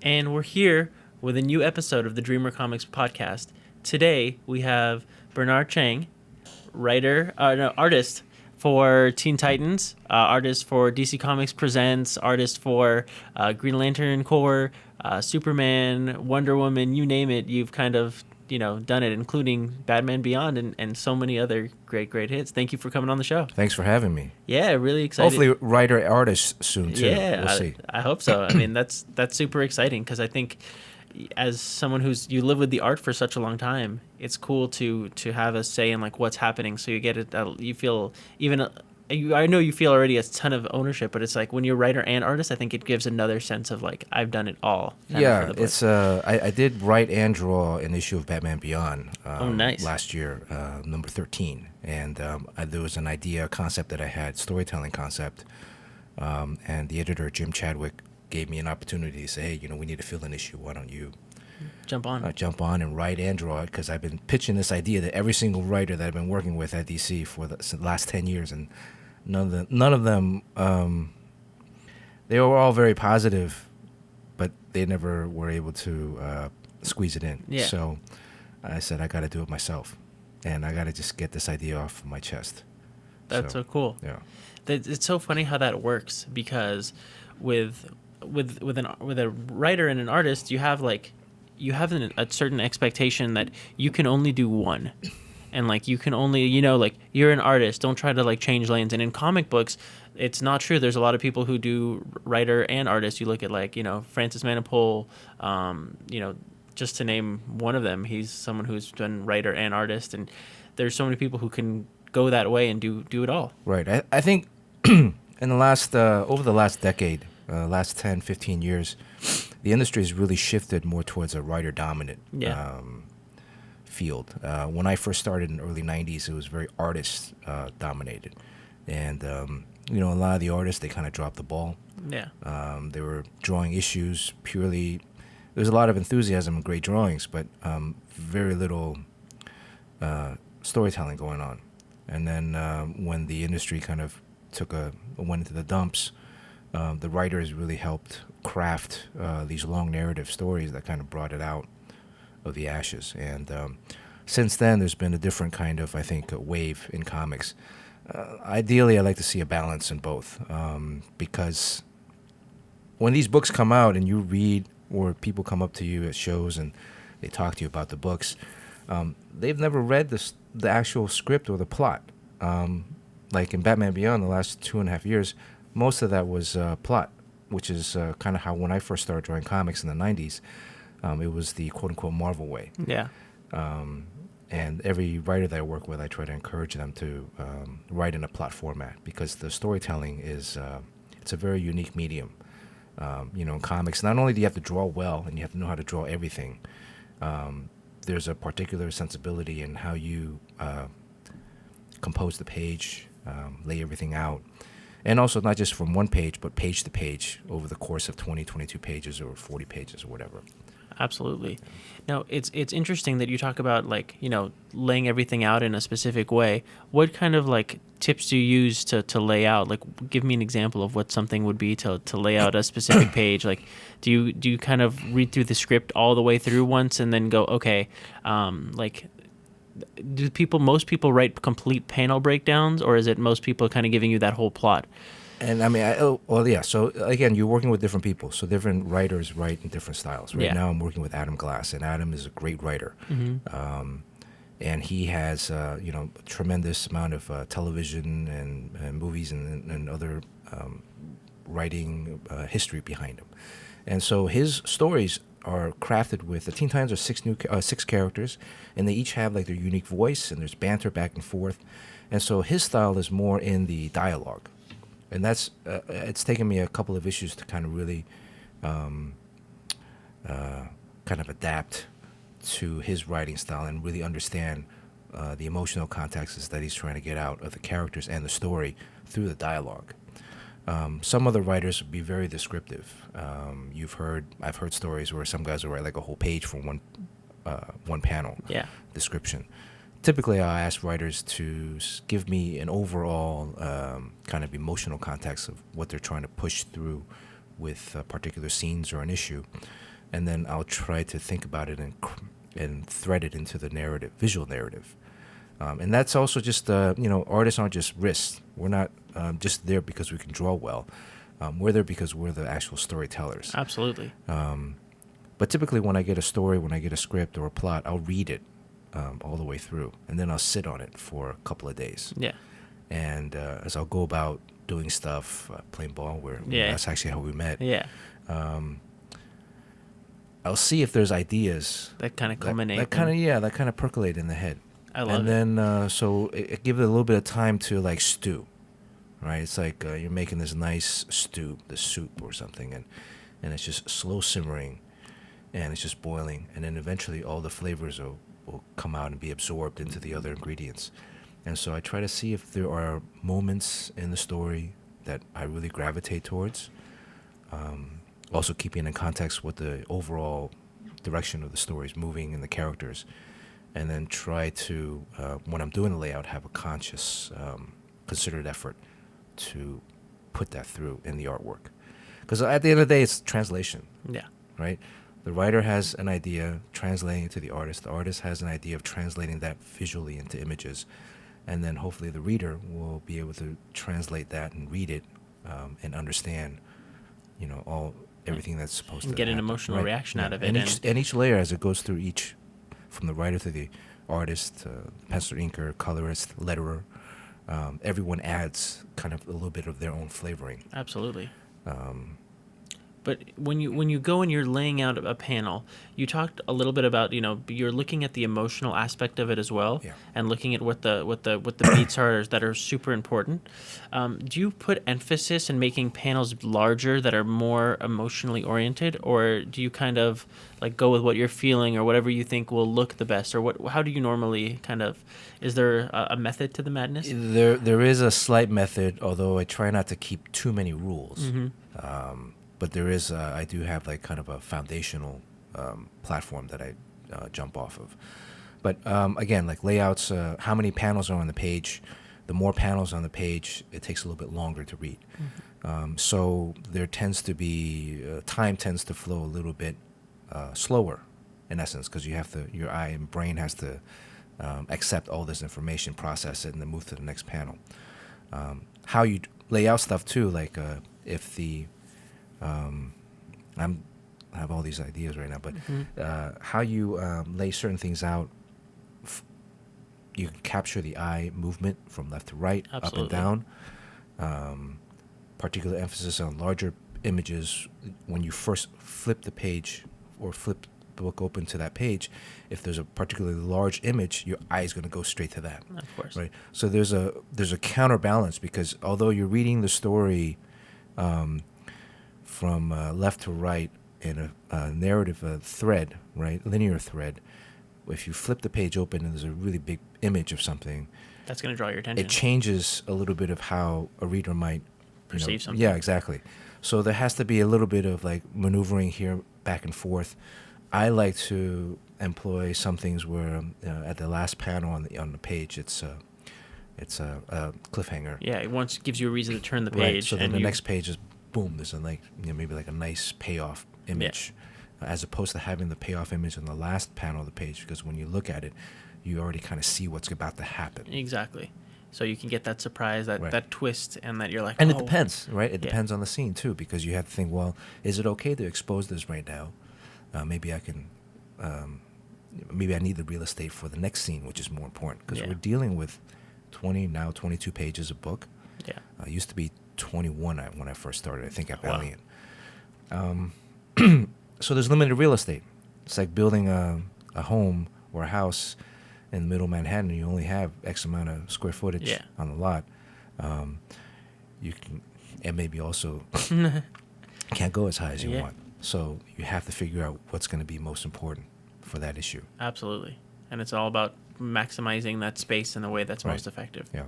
and we're here with a new episode of the Dreamer Comics podcast. Today we have Bernard Chang, artist for Teen Titans, artist for DC Comics Presents, artist for Green Lantern Corps, Superman, Wonder Woman, you name it. You've kind of done it, including Batman Beyond and so many other great hits. Thank you for coming on the show. Than's for having me. Yeah, really excited. Hopefully writer artist soon too. Yeah, we'll see. I hope so. I mean, that's super exciting because I think as someone you live with the art for such a long time, it's cool to have a say in like what's happening. So you get it. You feel I know you feel already a ton of ownership, but it's like when you're writer and artist, I think it gives another sense of like I've done it all. Yeah, it's I did write and draw an issue of Batman Beyond. Nice. Last year, number 13, and there was an idea, concept that I had, storytelling concept, and the editor Jim Chadwick gave me an opportunity to say, hey, we need to fill an issue. Why don't you jump on and write and draw it? Because I've been pitching this idea to every single writer that I've been working with at DC for the last 10 years, and none of them they were all very positive, but they never were able to squeeze it in. Yeah. So I said I got to do it myself, and I got to just get this idea off my chest. That's so cool. Yeah, it's so funny how that works, because with a writer and an artist, you have a certain expectation that you can only do one. And like you can only, like you're an artist, don't try to like change lanes. And in comic books, it's not true. There's a lot of people who do writer and artist. You look at like, Francis Manapul, just to name one of them. He's someone who's done writer and artist. And there's so many people who can go that way and do it all. Right. I think in the last, over the last decade, last 10, 15 years, the industry has really shifted more towards a writer dominant. Yeah. Field. When I first started in the early 90s, it was very artist dominated, and a lot of the artists, they kind of dropped the ball. Yeah. They were drawing issues purely. There's a lot of enthusiasm and great drawings, but very little storytelling going on. And then when the industry kind of went into the dumps, the writers really helped craft these long narrative stories that kind of brought it out of the ashes. And since then, there's been a different kind of, I think, a wave in comics. Ideally, I like to see a balance in both, because when these books come out and you read, or people come up to you at shows and they talk to you about the books, they've never read the actual script or the plot. Like in Batman Beyond, the last 2.5 years, most of that was plot, which is kind of how when I first started drawing comics in the 90s, it was the quote-unquote Marvel way. Yeah. And every writer that I work with, I try to encourage them to write in a plot format, because the storytelling is it's a very unique medium. In comics, not only do you have to draw well and you have to know how to draw everything, there's a particular sensibility in how you compose the page, lay everything out. And also not just from one page, but page to page over the course of 20, 22 pages or 40 pages or whatever. Absolutely. Now, it's interesting that you talk about like, laying everything out in a specific way. What kind of like tips do you use to lay out? Like, give me an example of what something would be to lay out a specific page. Like, do you kind of read through the script all the way through once and then go, okay, like, most people write complete panel breakdowns, or is it most people kind of giving you that whole plot? And I mean, so again, you're working with different people. So different writers write in different styles. Right now I'm working with Adam Glass, and Adam is a great writer. Mm-hmm. And he has, a tremendous amount of television and movies and other writing history behind him. And so his stories are crafted with, the Teen Titans are six characters, and they each have like their unique voice, and there's banter back and forth. And so his style is more in the dialogue. And that's it's taken me a couple of issues to kind of really kind of adapt to his writing style and really understand the emotional contexts that he's trying to get out of the characters and the story through the dialogue. Some other writers would be very descriptive. I've heard stories where some guys will write like a whole page for one panel description. Typically, I ask writers to give me an overall kind of emotional context of what they're trying to push through with particular scenes or an issue. and then I'll try to think about it and thread it into the narrative, visual narrative. And that's also just, artists aren't just wrists. We're not just there because we can draw well. We're there because we're the actual storytellers. Absolutely. But typically when I get a story, when I get a script or a plot, I'll read it all the way through. And then I'll sit on it for a couple of days. Yeah. And as I'll go about doing stuff, playing ball, that's actually how we met. Yeah. I'll see if there's ideas That kind of culminate. that kind of percolate in the head. I love and it. then so it gives it a little bit of time to like stew, right? It's like you're making this nice stew, the soup or something, and it's just slow simmering, and it's just boiling, and then eventually all the flavors will come out and be absorbed into the other ingredients. And so I try to see if there are moments in the story that I really gravitate towards. Also keeping in context what the overall direction of the story is moving and the characters. And then try to, when I'm doing the layout, have a conscious, considered effort to put that through in the artwork. Because at the end of the day, it's translation. Yeah. Right? The writer has an idea, translating it to the artist. The artist has an idea of translating that visually into images. And then hopefully the reader will be able to translate that and read it and understand, everything that's supposed to And get an happen. emotional reaction out of it. And each layer, as it goes through each, from the writer to the artist, pencil inker, colorist, letterer, everyone adds kind of a little bit of their own flavoring. Absolutely. But when you go and you're laying out a panel, you talked a little bit about you're looking at the emotional aspect of it as well, Yeah. and looking at what the beats are that are super important. Do you put emphasis in making panels larger that are more emotionally oriented, or do you kind of like go with what you're feeling or whatever you think will look the best, or what? How do you normally kind of? Is there a method to the madness? There is a slight method, although I try not to keep too many rules. Mm-hmm. But there is, I do have like kind of a foundational platform that I jump off of. But again, like layouts, how many panels are on the page? The more panels on the page, it takes a little bit longer to read. Mm-hmm. So there tends to be, time tends to flow a little bit slower, in essence, because your eye and brain has to accept all this information, process it, and then move to the next panel. How you lay out stuff too, like if the I have all these ideas right now, but how you lay certain things out, you can capture the eye movement from left to right, Absolutely. up and down. Particular emphasis on larger images. When you first flip the page or flip the book open to that page, if there's a particularly large image, your eye is going to go straight to that. Of course. Right. So there's a counterbalance, because although you're reading the story from left to right in a narrative thread, right, linear thread, if you flip the page open and there's a really big image of something, That's going to draw your attention. it changes a little bit of how a reader might Perceive something. Yeah, exactly. So there has to be a little bit of like maneuvering here, back and forth. I like to employ some things where at the last panel on the page, it's a cliffhanger. Yeah, it once gives you a reason to turn the page. Right. So then and the next page is boom. There's maybe like a nice payoff image, Yeah. as opposed to having the payoff image on the last panel of the page, because when you look at it, you already kind of see what's about to happen. Exactly. So you can get that surprise, Right. that twist, and that you're like, And oh. it depends, right? It Yeah. depends on the scene too, because you have to think, well, is it okay to expose this right now? Maybe I can. Maybe I need the real estate for the next scene, which is more important, because Yeah. we're dealing with 22 pages a book. Yeah. It used to be 21 when I first started, I think, at Wow. Valiant. So there's limited real estate. It's like building a home or a house in the middle of Manhattan. You only have X amount of square footage Yeah. on the lot. You can, and maybe also can't go as high as you Yeah. want. So you have to figure out what's going to be most important for that issue. Absolutely. And it's all about maximizing that space in the way that's Right. most effective. Yeah.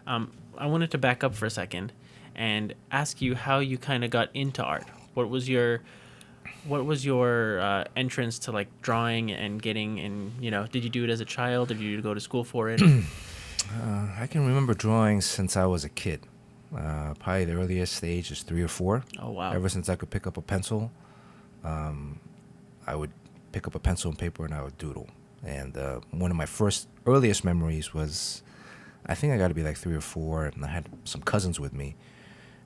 I wanted to back up for a second and ask you how you kind of got into art. What was your entrance to like drawing and getting, and did you do it as a child? Did you go to school for it? I can remember drawing since I was a kid. Probably the earliest age is 3 or 4. Oh wow. Ever since I could pick up a pencil, I would pick up a pencil and paper and I would doodle. And one of my earliest memories was, I think I got to be like 3 or 4, and I had some cousins with me,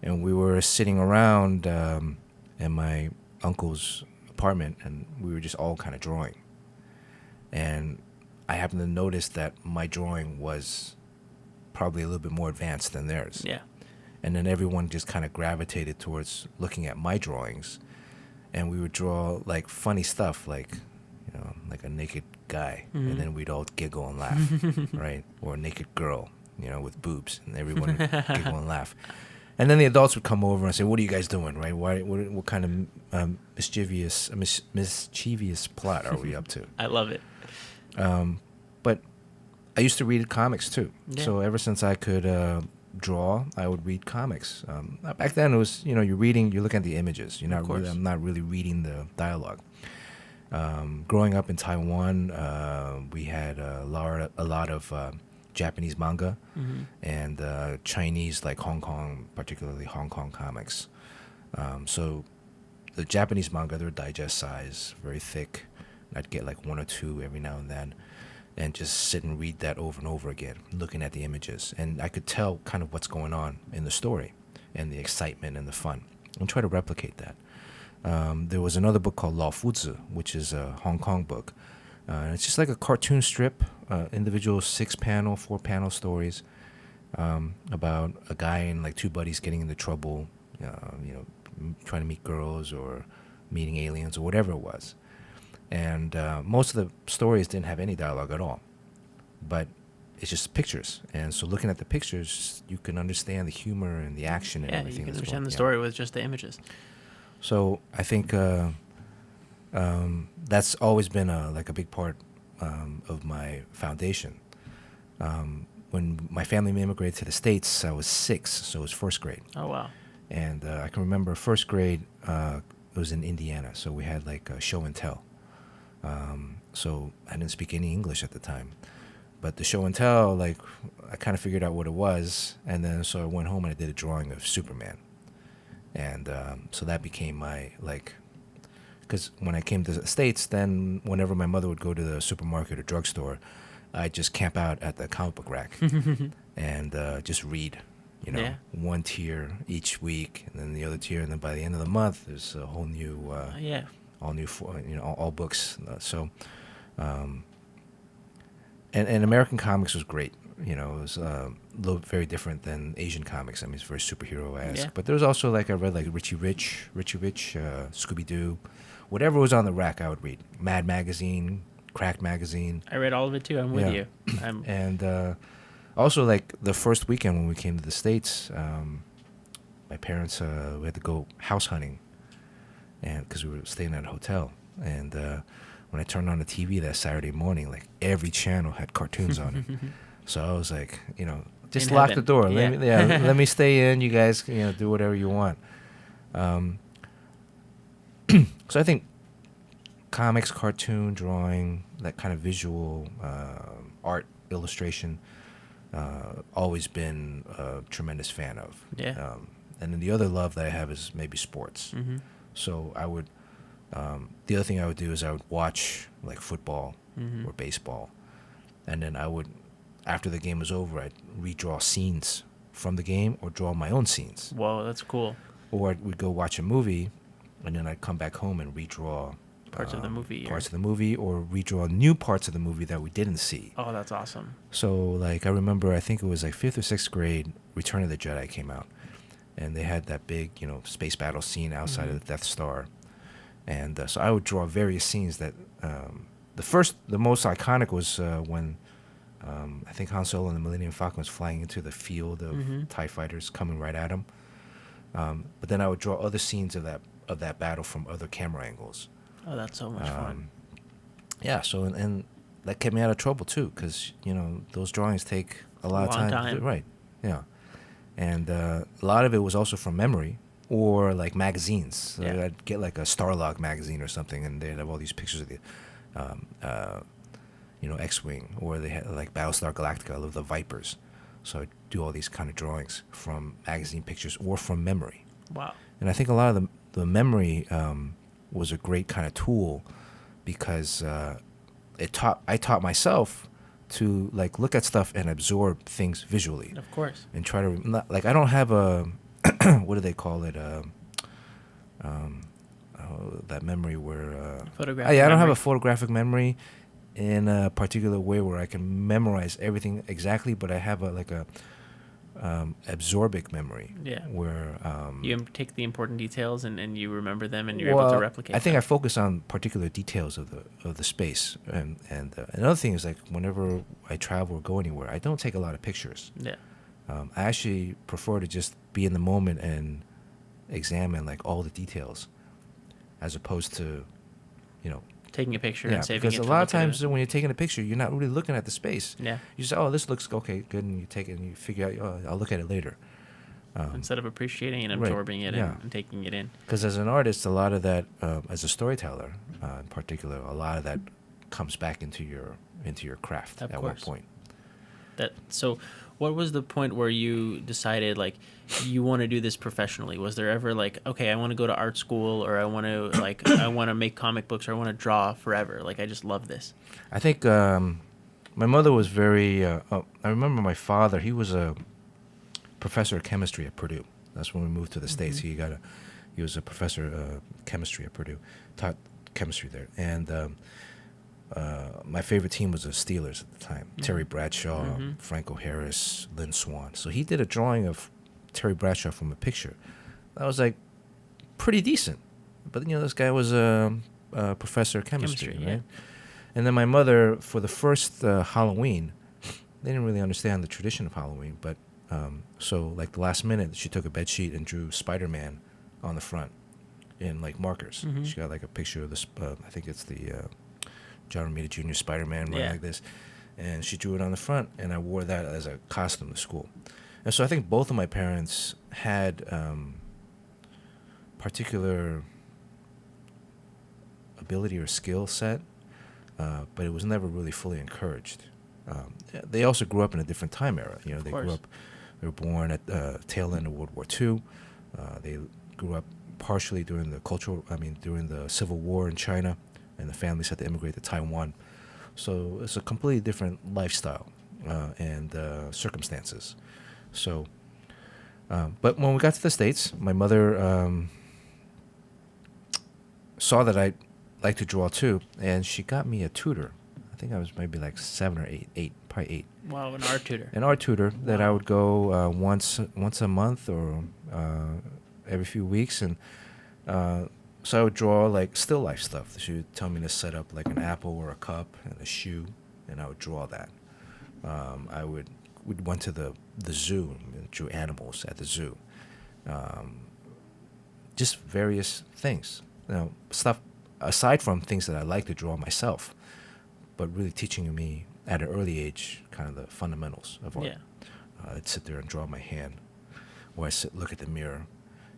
and we were sitting around in my uncle's apartment, and we were just all kind of drawing. And I happened to notice that my drawing was probably a little bit more advanced than theirs. Yeah. And then everyone just kind of gravitated towards looking at my drawings, and we would draw like funny stuff, like, you know, like a naked guy, and then we'd all giggle and laugh, right? Or a naked girl, you know, with boobs, and everyone would giggle and laugh. And then the adults would come over and say, "What are you guys doing, right? What kind of mischievous plot are we up to?" I love it. But I used to read comics too. Yeah. So ever since I could draw, I would read comics. Back then it was, you know, you're looking at the images. I'm not really reading the dialogue. Growing up in Taiwan, we had a lot of Japanese manga and Chinese, like Hong Kong, particularly Hong Kong comics. So the Japanese manga, they're digest size, very thick. I'd get like 1 or 2 every now and then, and just sit and read that over and over again, looking at the images. And I could tell kind of what's going on in the story and the excitement and the fun, and try to replicate that. There was another book called Lao Fuzi, which is a Hong Kong book. It's just like a cartoon strip, individual 6-panel, 4-panel stories about a guy and like 2 buddies getting into trouble, trying to meet girls or meeting aliens or whatever it was. And most of the stories didn't have any dialogue at all, but it's just pictures. And so looking at the pictures, you can understand the humor and the action and everything. Yeah, you can that's understand going, the story with just the images. So I think that's always been a big part of my foundation. When my family immigrated to the States, I was 6, so it was first grade. Oh, wow. And I can remember first grade, it was in Indiana, so we had like a show and tell. So I didn't speak any English at the time. But the show and tell, like, I kind of figured out what it was, and then so I went home and I did a drawing of Superman. And so that became my, like, because when I came to the States, then whenever my mother would go to the supermarket or drugstore, I'd just camp out at the comic book rack and just read, one tier each week, and then the other tier, and then by the end of the month, there's a whole new, all new, all books. And American comics was great. It was very different than Asian comics. I mean, it's very superhero-esque. Yeah. But there was also, like, I read, like, Richie Rich, Scooby-Doo. Whatever was on the rack, I would read. Mad Magazine, Crack Magazine. I read all of it, too. I'm with you. And also, like, the first weekend when we came to the States, my parents, we had to go house hunting because we were staying at a hotel. And when I turned on the TV that Saturday morning, like, every channel had cartoons on it. So I was like, just In lock heaven. the door. Yeah. Let me stay in. You guys, do whatever you want. So I think comics, cartoon, drawing, that kind of visual art, illustration, always been a tremendous fan of. Yeah. And then the other love that I have is maybe sports. Mm-hmm. So I would, the other thing I would do is I would watch like football Mm-hmm. or baseball, and then I would, after the game was over, I'd redraw scenes from the game or draw my own scenes. Whoa, that's cool. Or we'd go watch a movie, and then I'd come back home and redraw Parts of the movie. parts of the movie, or redraw new parts of the movie that we didn't see. Oh, that's awesome. So, like, I remember, I think it was like 5th or 6th grade, Return of the Jedi came out, and they had that big, space battle scene outside of the Death Star. And so I would draw various scenes that, the most iconic was when I think Han Solo and the Millennium Falcon was flying into the field of TIE fighters coming right at him. But then I would draw other scenes of that battle from other camera angles. Oh, that's so much fun. Yeah, so and that kept me out of trouble too, because those drawings take a lot of time. To do, right? Yeah, and a lot of it was also from memory or like magazines. So I'd get like a Starlog magazine or something, and they'd have all these pictures of the, X-wing, or they had like Battlestar Galactica of the Vipers. So I'd do all these kind of drawings from magazine pictures or from memory. Wow. And I think a lot of the memory was a great kind of tool because I taught myself to like look at stuff and absorb things visually Of course. and try to not, like I don't have a what do they call it that memory where Photographic I don't have memory. a photographic memory in a particular way where I can memorize everything exactly, but I have a absorbic memory. Yeah. Where You take the important details and you remember them and you're able to replicate I think them. I focus on particular details of the space, and another thing is like whenever I travel or go anywhere, I don't take a lot of pictures. Yeah. I actually prefer to just be in the moment and examine like all the details, as opposed to, Taking a picture yeah, and saving because it a to lot of look at times it. when you're taking a picture, you're not really looking at the space. Yeah. You say, oh, this looks okay, good, and you take it and you figure out, oh, I'll look at it later. Instead of appreciating and right, absorbing it yeah. and taking it in. Because as an artist, a lot of that, as a storyteller in particular, a lot of that comes back into your craft Of at course. one point. So what was the point where you decided like you want to do this professionally? Was there ever like, okay, I want to go to art school, or I want to like I want to make comic books, or I want to draw forever? Like I just love this. I think my mother was very. I remember my father. He was a professor of chemistry at Purdue. That's when we moved to the States. He was a professor of chemistry at Purdue, taught chemistry there, and my favorite team was the Steelers at the time. Terry Bradshaw, Franco Harris, Lynn Swann. So he did a drawing of Terry Bradshaw from a picture. That was like pretty decent, but this guy was a professor of chemistry, Chemistry, right? And then my mother, for the first Halloween, they didn't really understand the tradition of Halloween, but so like the last minute, she took a bed sheet and drew Spider-Man on the front in like markers. She got like a picture of this. I think it's the John Romita Jr. Spider-Man running like this, and she drew it on the front, and I wore that as a costume to school. And so I think both of my parents had particular ability or skill set, but it was never really fully encouraged. They also grew up in a different time era. They were born at the tail end of World War II. They grew up partially during the Civil War in China, and the families had to immigrate to Taiwan. So it's a completely different lifestyle and circumstances. So, but when we got to the States, my mother saw that I liked to draw too, and she got me a tutor. I think I was maybe like 7 or 8, probably 8. Wow, an art tutor. An art tutor that I would go once a month or every few weeks, and so I would draw like still life stuff. She would tell me to set up like an apple or a cup and a shoe, and I would draw that. We went to the zoo and drew animals at the zoo. Just various things, stuff aside from things that I like to draw myself, but really teaching me at an early age kind of the fundamentals of art. Yeah. I'd sit there and draw my hand, or I look at the mirror,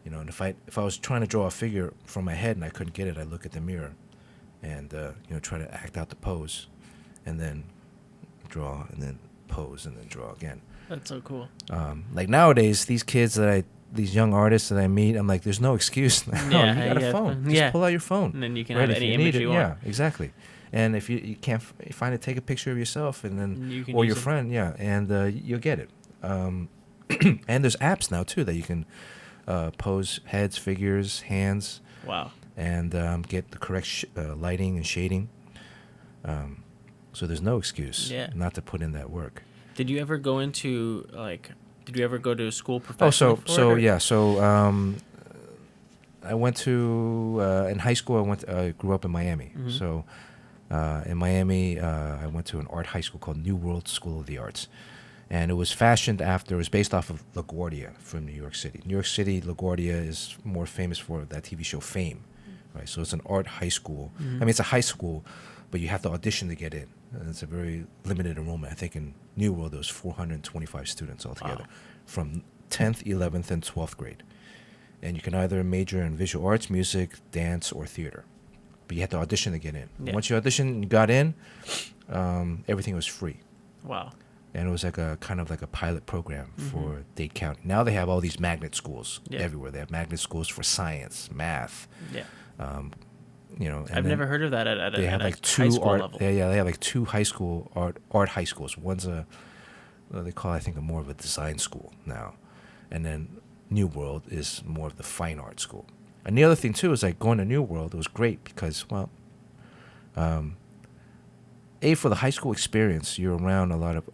and if I was trying to draw a figure from my head and I couldn't get it, I'd look at the mirror, and try to act out the pose, and then draw, and then pose, and then draw again. That's so cool. Like nowadays, these young artists that I meet, I'm like, there's no excuse. No, you got a phone. Just pull out your phone. And then you can right, have if any you image need it. you want. Yeah, exactly. And if you can't find it, take a picture of yourself, and then You can or use your it. friend, and you'll get it. And there's apps now too that you can pose heads, figures, hands, Wow. and get the correct lighting and shading. So there's no excuse not to put in that work. Did you ever go into Did you ever go to school Oh, professionally? I went to in high school. I grew up in Miami. Mhm. So in Miami, I went to an art high school called New World School of the Arts, and it was based off of LaGuardia from New York City. New York City, LaGuardia is more famous for that TV show Fame, right? So it's an art high school. Mhm. I mean, it's a high school, but you have to audition to get in. And it's a very limited enrollment. I think in New World there was 425 students altogether, Wow. from 10th, 11th, and 12th grade. And you can either major in visual arts, music, dance, or theater. But you had to audition to get in. Yeah. Once you auditioned and you got in, everything was free. Wow. And it was like a kind of like a pilot program Mhm. for Dade County. Now they have all these magnet schools Yeah. everywhere. They have magnet schools for science, math, Yeah. And I've then never heard of that they have at like a high two school art. level. Yeah, they have like two high school art high schools. One's they call it, I think, more of a design school now, and then New World is more of the fine art school. And the other thing too is like going to New World. It was great because for the high school experience, you're around a lot of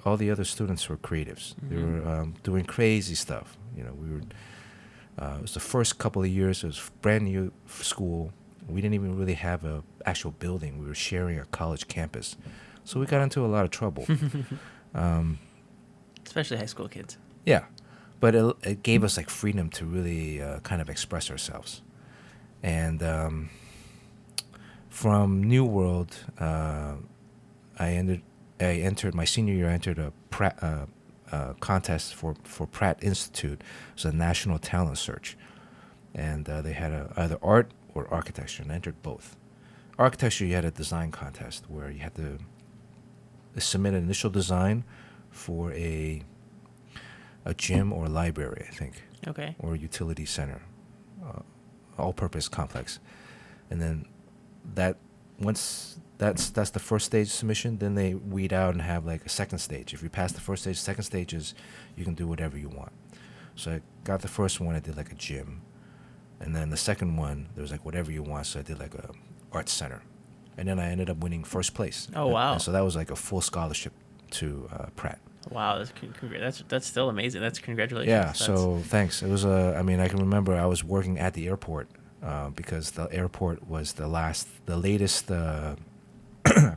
all the other students were creatives. They were doing crazy stuff. We were. It was the first couple of years. It was brand new school. We didn't even really have a actual building. We were sharing a college campus, so we got into a lot of trouble. Especially high school kids. Yeah, but it gave us like freedom to really kind of express ourselves, and from New World, I entered my senior year. I entered a contest for Pratt Institute. It was a national talent search, and they had either art or architecture, and I entered both. Architecture, you had a design contest where you had to submit an initial design for a gym or library, I think. Okay. Or a utility center, all-purpose complex, and then once that's the first stage submission, then they weed out and have like a second stage. If you pass the first stage, second stage is you can do whatever you want. So I got the first one, I did like a gym, and then the second one there was like whatever you want, so I did like a arts center, and then I ended up winning first place. Oh wow! And so that was like a full scholarship to Pratt. Wow, that's still amazing. That's congratulations. Yeah, so thanks. It was I can remember I was working at the airport because the airport was the latest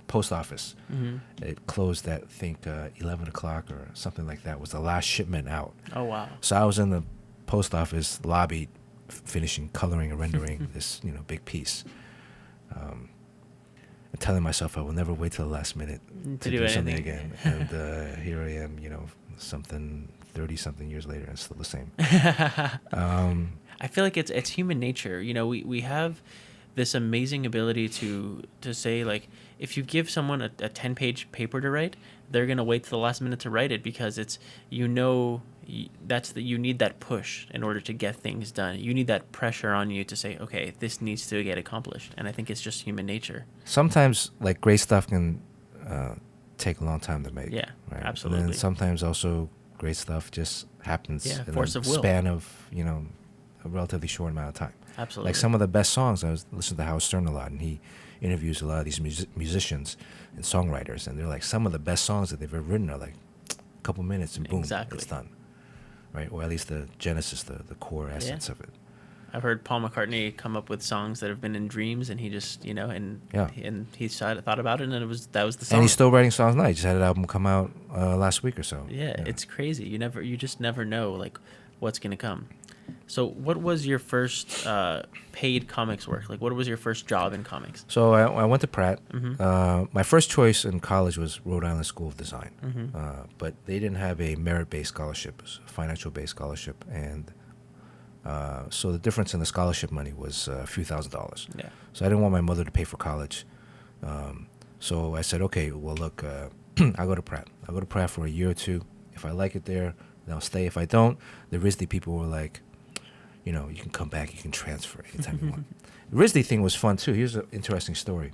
post office. Mm-hmm. It closed at, I think, 11 o'clock or something like that was the last shipment out. Oh wow! So I was in the post office lobby, finishing coloring and rendering this big piece. And telling myself I will never wait till the last minute to do something again. And here I am, 30-something years later, and still the same. I feel like it's human nature. We have this amazing ability to say, like, if you give someone a 10-page paper to write, they're going to wait till the last minute to write it because you need that push in order to get things done. You need that pressure on you to say, okay, this needs to get accomplished. And I think it's just human nature. Sometimes like great stuff can take a long time to make. Yeah, right? absolutely. And then sometimes also great stuff just happens in force a of will. span of, a relatively short amount of time. Absolutely. Like some of the best songs, I was listening to Howard Stern a lot, and he interviews a lot of these musicians and songwriters, and they're like, some of the best songs that they've ever written are like a couple minutes and boom, exactly. It's done. Right? Or at least the genesis, the core essence of it. I've heard Paul McCartney come up with songs that have been in dreams, and he just, and he thought about it, and that was the song. And he's still writing songs now. He just had an album come out last week or so. Yeah, it's crazy. You just never know like what's gonna come. So, what was your first paid comics work? Like, what was your first job in comics? So I went to Pratt. Mm-hmm. My first choice in college was Rhode Island School of Design, Mm-hmm. but they didn't have a merit-based scholarship, it was a financial-based scholarship, and so the difference in the scholarship money was a few $1,000s. Yeah. So I didn't want my mother to pay for college. So I said, okay, well, look, I'll go to Pratt. I'll go to Pratt for a year or two. If I like it there, then I'll stay. If I don't, the RISD people were like, you can come back, you can transfer anytime you want. The RISD thing was fun, too. Here's an interesting story.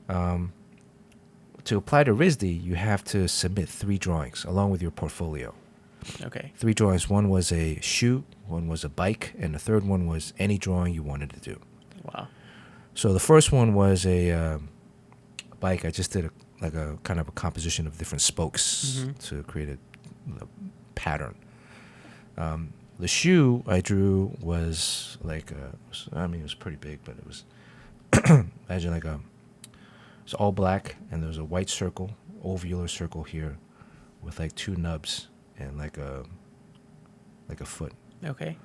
To apply to RISD, you have to submit 3 drawings along with your portfolio. Okay. 3 drawings. One was a shoe, one was a bike, and the third one was any drawing you wanted to do. Wow. So the first one was a bike. I just did a kind of a composition of different spokes to create a pattern. The shoe I drew was like it was pretty big, but it was imagine it's all black, and there's a white circle, ovular circle here, with like 2 nubs and like a foot. Okay.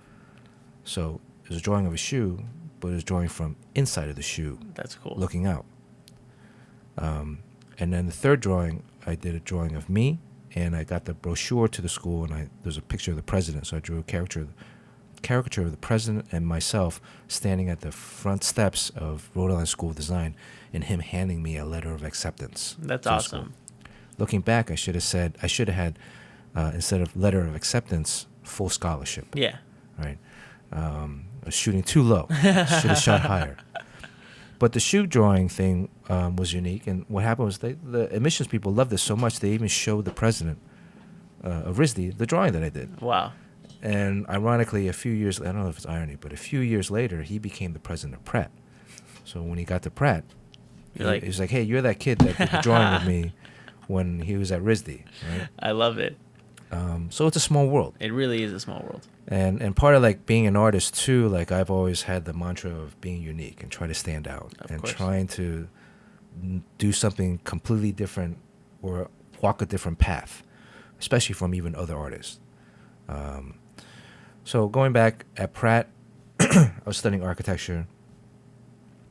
So it was a drawing of a shoe, but it was drawing from inside of the shoe. That's cool. Looking out. And then the third drawing, I did a drawing of me, and I got the brochure to the school, and there's a picture of the president, so I drew a caricature of the president and myself standing at the front steps of Rhode Island School of Design, and him handing me a letter of acceptance. That's awesome. Looking back, I should have had instead of letter of acceptance, full scholarship. Yeah. Right. I was shooting too low. Should have shot higher. But the shoe drawing thing was unique, and what happened was the admissions people loved this so much they even showed the president of RISD the drawing that I did. Wow. And ironically, I don't know if it's irony, but a few years later, he became the president of Pratt. So when he got to Pratt, he was like, hey, you're that kid that did the drawing with me when he was at RISD, right? I love it. So it's a small world. It really is a small world. And part of like being an artist too, like I've always had the mantra of being unique and try to stand out and trying to do something completely different or walk a different path, especially from even other artists. So going back at Pratt, I was studying architecture,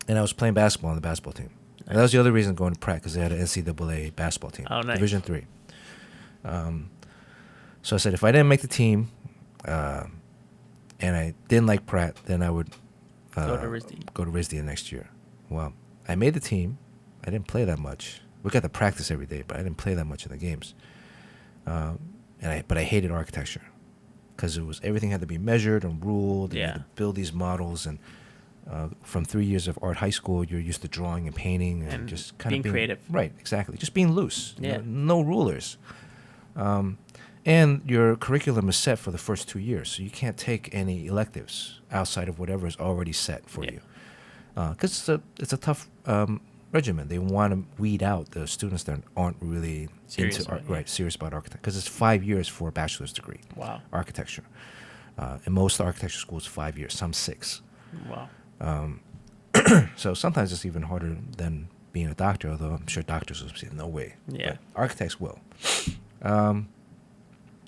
and I was playing basketball on the basketball team. Nice. And that was the other reason going to Pratt, because they had an NCAA basketball team, Division III. So I said, if I didn't make the team, and I didn't like Pratt, then I would go to RISD the next year. Well, I made the team. I didn't play that much. We got to practice every day, but I didn't play that much in the games. But I hated architecture because everything had to be measured and ruled. And you had to build these models, and from 3 years of art high school, you're used to drawing and painting and just kind of being creative. Right, exactly. Just being loose. Yeah. No rulers. And your curriculum is set for the first 2 years, so you can't take any electives outside of whatever is already set for you. Because it's a tough regimen. They want to weed out the students that aren't really serious about architecture, because it's 5 years for a bachelor's degree. Wow. Architecture. In most architecture schools, 5 years, some 6. Wow. So sometimes it's even harder than being a doctor, although I'm sure doctors will say, no way. Yeah. But architects will.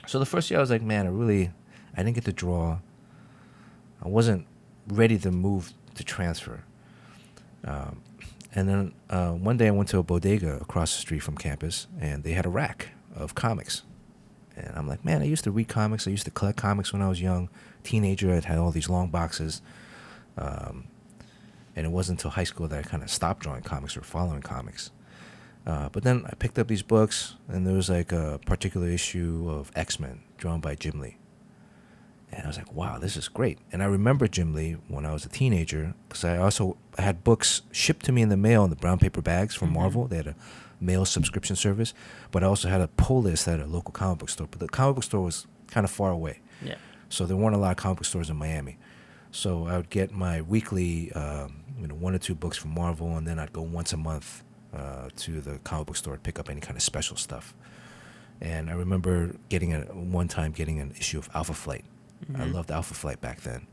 So the first year I was like, man, I didn't get to draw. I wasn't ready to move to transfer. And then one day I went to a bodega across the street from campus, and they had a rack of comics. And I'm like, man, I used to read comics. I used to collect comics when I was young. Teenager, I had all these long boxes. And it wasn't until high school that I kind of stopped drawing comics or following comics. But then I picked up these books, and there was like a particular issue of X-Men drawn by Jim Lee. And I was like, wow, this is great. And I remember Jim Lee when I was a teenager, because I also had books shipped to me in the mail in the brown paper bags from Marvel. They had a mail subscription service. But I also had a pull list at a local comic book store. But the comic book store was kind of far away. Yeah. So there weren't a lot of comic book stores in Miami. So I would get my weekly, 1 or 2 books from Marvel, and then I'd go once a month to the comic book store to pick up any kind of special stuff. And I remember one time getting an issue of Alpha Flight. I loved Alpha Flight back then.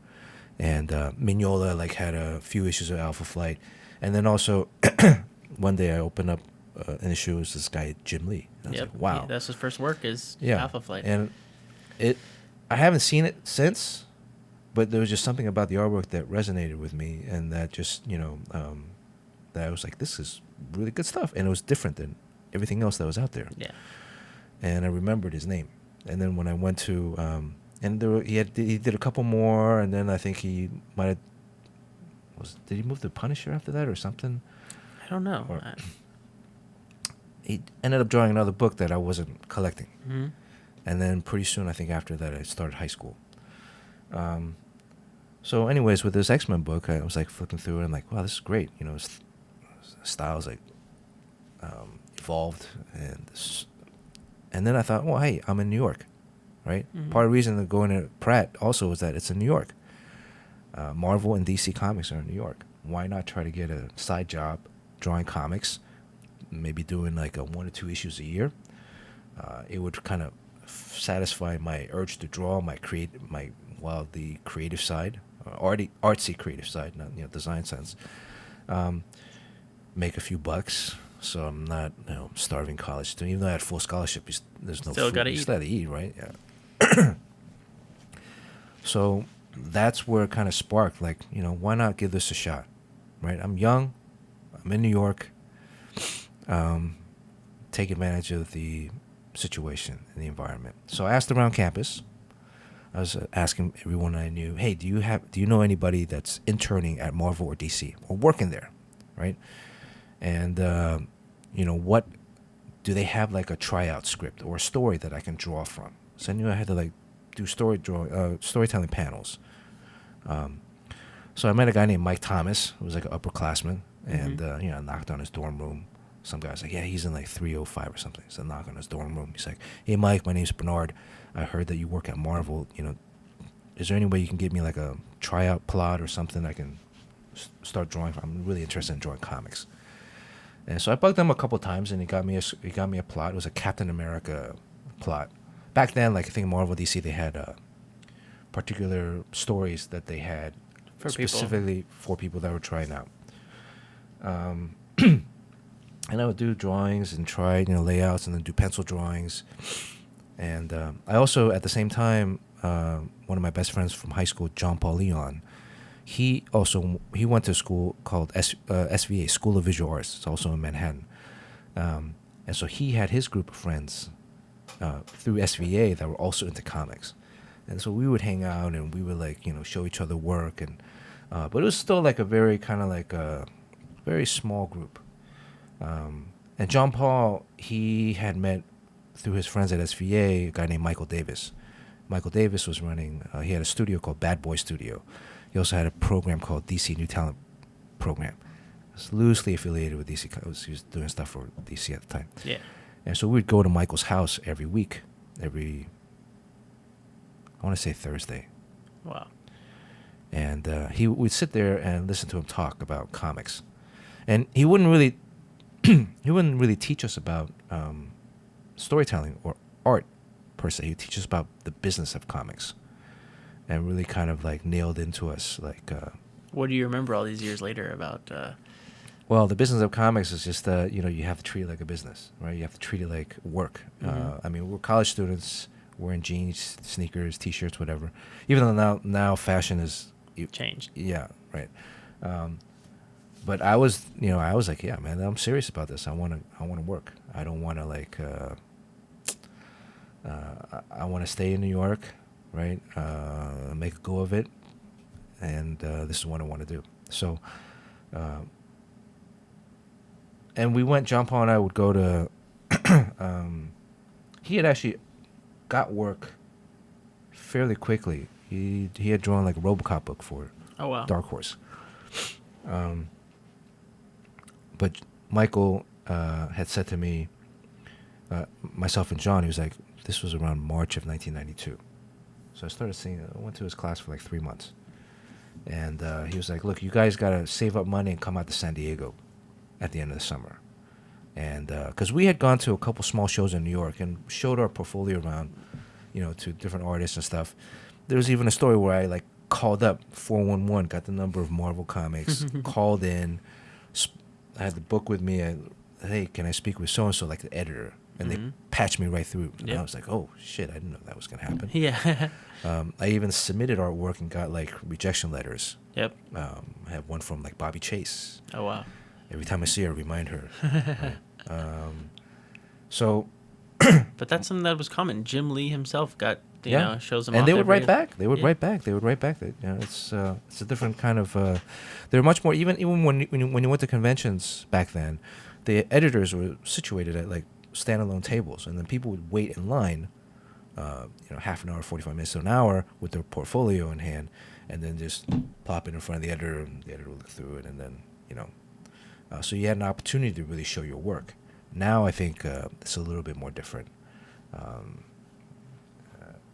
And Mignola had a few issues of Alpha Flight. And then also one day I opened up an issue. It was this guy Jim Lee. And I was like, wow. Yeah, that's his first work is Alpha Flight. And I haven't seen it since, but there was just something about the artwork that resonated with me, and that just, that I was like, this is really good stuff. And it was different than everything else that was out there. Yeah. And I remembered his name. And then when I went to, he did a couple more, and then I think he might have, did he move to Punisher after that or something? I don't know. He ended up drawing another book that I wasn't collecting. Mm-hmm. And then pretty soon, I think after that, I started high school. So anyways, with this X-Men book, I was flipping through it, and I'm like, wow, this is great. His style's evolved, and then I thought, well, hey, I'm in New York, right? Mm-hmm. Part of the reason to go into Pratt also is that it's in New York. Marvel and DC Comics are in New York. Why not try to get a side job drawing comics, maybe doing 1 or 2 issues a year? It would kind of satisfy my urge to draw, the creative side, artsy creative side, not design sense. Make a few bucks, so I'm not starving college student. Even though I had full scholarship, there's no food. You still got to eat, right? Yeah. So that's where it kind of sparked, why not give this a shot, right? I'm young, I'm in New York. Take advantage of the situation and the environment. So I asked around campus. I was asking everyone I knew, hey, do you know anybody that's interning at Marvel or DC or working there, right? And what do they have a tryout script or a story that I can draw from? So I knew I had to do storytelling panels. So I met a guy named Mike Thomas, who was an upperclassman, and I knocked on his dorm room. Some guy's like, yeah, he's in like 305 or something. So I knock on his dorm room. He's like, hey, Mike, my name's Bernard. I heard that you work at Marvel. Is there any way you can give me like a tryout plot or something I can start drawing? I'm really interested in drawing comics. And so I bugged him a couple times, and he got me a plot. It was a Captain America plot. Back then, like I think Marvel DC, they had particular stories that they had For specifically for people that were trying out. And I would do drawings and try layouts, and then do pencil drawings. And I also, at the same time, one of my best friends from high school, John Paul Leon, he went to a school called SVA, School of Visual Arts. It's also in Manhattan. And so he had his group of friends through SVA that were also into comics. And so we would hang out, and we would show each other work, and but it was still like a very kind of like a very small group. And John Paul, he had met through his friends at SVA a guy named Michael Davis. Michael Davis was running. He had a studio called Bad Boy Studio. He also had a program called DC New Talent Program. It was loosely affiliated with DC. He was doing stuff for DC at the time. Yeah. And so we'd go to Michael's house every week, I want to say Thursday. Wow. And we'd sit there and listen to him talk about comics. And he wouldn't really teach us about storytelling or art per se. He'd teach us about the business of comics, and really kind of like nailed into us like. What do you remember all these years later about? Well, the business of comics is just you have to treat it like a business, right? You have to treat it like work. Mm-hmm. I mean, we're college students wearing jeans, sneakers, T-shirts, whatever. Even though now fashion is Changed. Yeah, right. But I was like, yeah, man, I'm serious about this. I want to work. I don't want to I want to stay in New York, right? Make a go of it, and this is what I want to do. So, and we went. John Paul and I would go to. He had actually got work fairly quickly. He had drawn like a RoboCop book for Dark Horse. But Michael had said to me, myself and John, he was like, this was around March of 1992. So I started seeing, I went to his class for like 3 months. And he was like, look, you guys got to save up money and come out to San Diego at the end of the summer. And because we had gone to a couple small shows in New York and showed our portfolio around, to different artists and stuff. There was even a story where I called up 411, got the number of Marvel Comics, called in. I had the book with me. Hey, can I speak with so-and-so, like the editor? And they patched me right through. And I was like, oh, shit, I didn't know that was going to happen. Yeah. I even submitted artwork and got rejection letters. Yep. I have one from Bobby Chase. Oh, wow. Every time I see her, I remind her. Right? So... But that's something that was common. Jim Lee himself got, shows him and off. they would write back. They would write back. That it's a different kind of. They're much more even when you went to conventions back then, the editors were situated at standalone tables, and then people would wait in line, half an hour, 45 minutes to an hour with their portfolio in hand, and then just plop it in front of the editor, and the editor would look through it, and then so you had an opportunity to really show your work. Now I think it's a little bit more different.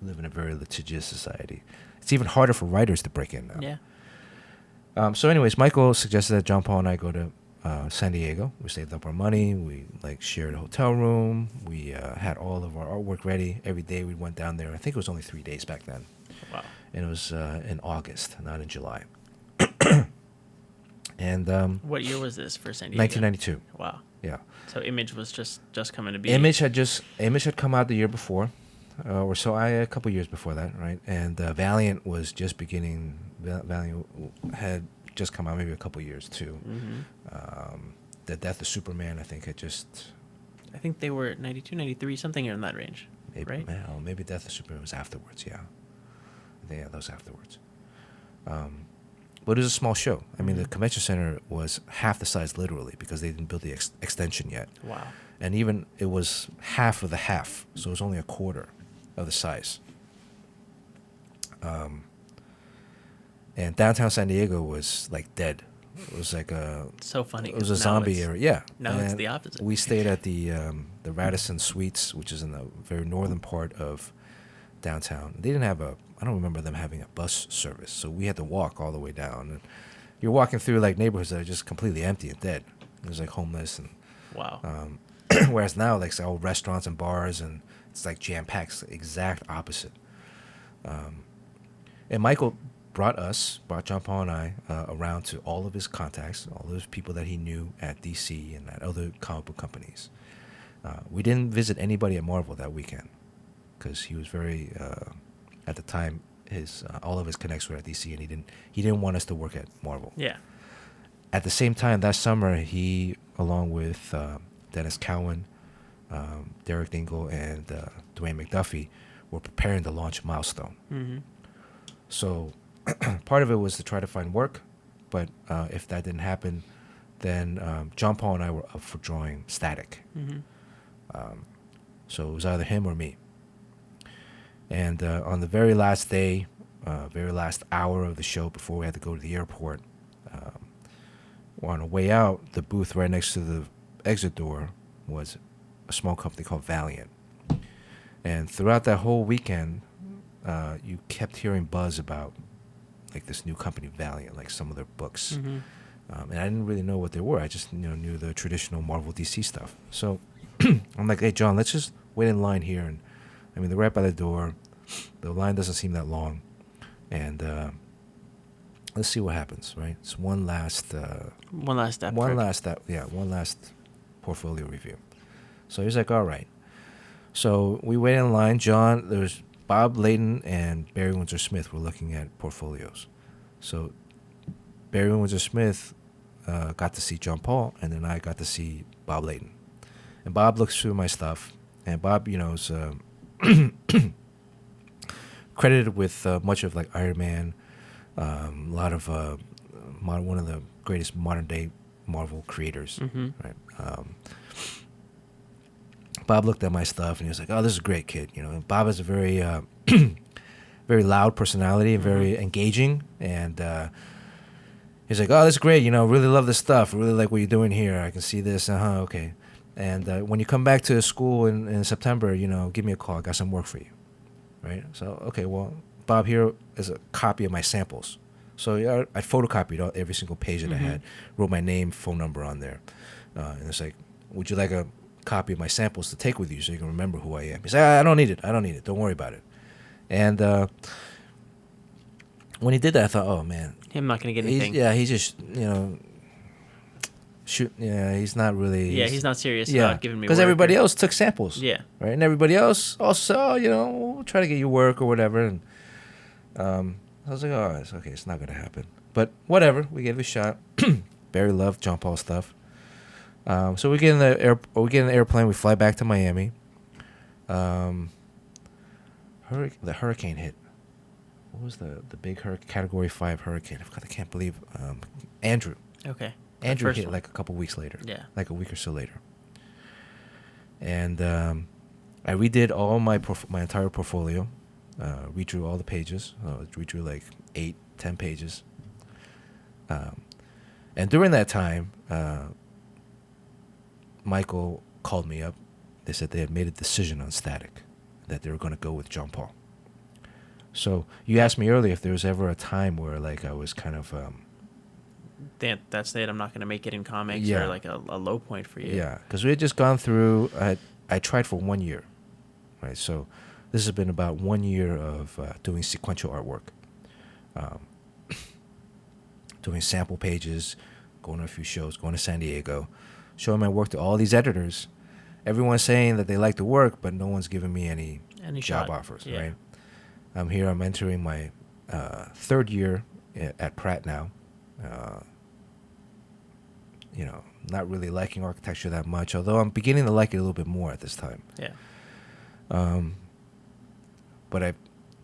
Live in a very litigious society. It's even harder for writers to break in now. Yeah. So anyways, Michael suggested that John Paul and I go to San Diego. We saved up our money. We shared a hotel room. We had all of our artwork ready. Every day we went down there. I think it was only 3 days back then. Wow. And it was in August, not in July. And what year was this for San Diego? 1992. Wow. Yeah. So Image was just coming to be. Image had come out the year before, or so. A couple years before that, right? And Valiant was just beginning. Valiant had just come out maybe a couple years too. Mm-hmm. The Death of Superman, I think, had just. I think they were 92, 93, something in that range. Maybe, right? Well, maybe Death of Superman was afterwards. Yeah. I think that was afterwards. But it was a small show. I mean, the convention center was half the size, literally, because they didn't build the extension yet. Wow. And even it was half of the half, so it was only a quarter of the size. And downtown San Diego was dead. It was like a So funny. it was 'Cause a now zombie it's- area. Yeah. Now it's And the opposite. we stayed at the Radisson Suites, which is in the very northern part of downtown. They didn't have I don't remember them having a bus service, so we had to walk all the way down. And you're walking through like neighborhoods that are just completely empty and dead. There's like homeless and Wow. whereas now like it's all restaurants and bars and it's like jam packed. It's the exact opposite. And Michael brought John Paul and I around to all of his contacts, all those people that he knew at DC and at other comic book companies. We didn't visit anybody at Marvel that weekend because he was very at the time his all of his connects were at DC and he didn't want us to work at Marvel. Yeah. At the same time that summer, he along with Dennis Cowan, Derek Dingle, and Dwayne McDuffie were preparing to launch Milestone. Mm-hmm. So part of it was to try to find work, but if that didn't happen, then John Paul and I were up for drawing Static. Mm-hmm. So it was either him or me. And on the very last day, very last hour of the show before we had to go to the airport, on the way out, the booth right next to the exit door was a small company called Valiant. And throughout that whole weekend, you kept hearing buzz about like this new company Valiant, like some of their books. Mm-hmm. And I didn't really know what they were. I just knew the traditional Marvel DC stuff. So I'm like, hey John, let's just wait in line here. And I mean, they're right by the door. The line doesn't seem that long, and let's see what happens. Right? It's one last step. one last portfolio review. So he's like, all right. So we wait in line. John, there's Bob Layton and Barry Windsor Smith were looking at portfolios. So Barry Windsor Smith got to see John Paul, and then I got to see Bob Layton. And Bob looks through my stuff, and Bob, is credited with much of like Iron Man, a lot of one of the greatest modern day Marvel creators. Mm-hmm. Right. Bob looked at my stuff and he was like, "Oh, this is a great kid." And Bob has a very, very loud personality and very engaging. And he's like, "Oh, this is great. Really love this stuff. Really like what you're doing here. I can see this. Okay. And when you come back to school in September, give me a call. I got some work for you." Right. So okay, well, Bob, here is a copy of my samples. So I photocopied every single page that I had, wrote my name, phone number on there, and it's like, "Would you like a copy of my samples to take with you so you can remember who I am?" He's like, "I don't need it. Don't worry about it." And when he did that, I thought, "Oh man, I'm not gonna get anything." He's just shoot. Yeah, he's not really. Yeah, he's not serious about giving me work. Because everybody else took samples. Yeah. Right, and everybody else also, we'll try to get you work or whatever. And I was like, "Oh, it's okay. It's not gonna happen." But whatever, we gave it a shot. Barry loved John Paul stuff. So we get in the airplane. We fly back to Miami. The hurricane hit. What was the big Category 5 hurricane? I can't believe Andrew. Okay. Andrew hit like a couple weeks later. Yeah. Like a week or so later. And I redid all my entire portfolio. Redrew all the pages. Redrew like 8-10 pages. And during that time, Michael called me up. They said they had made a decision on Static, that they were going to go with John Paul. So you asked me earlier if there was ever a time where like I was kind of that's it. I'm not gonna make it in comics, Yeah. or like a low point for you. Yeah, because we had just gone through. I tried for 1 year, right? So this has been about 1 year of doing sequential artwork, doing sample pages, going to a few shows, going to San Diego, showing my work to all these editors. Everyone's saying that they like the work, but no one's giving me any job shot. offers, Yeah. right? I'm here. I'm entering my third year at Pratt now. Not really liking architecture that much, although I'm beginning to like it a little bit more at this time. Yeah. But I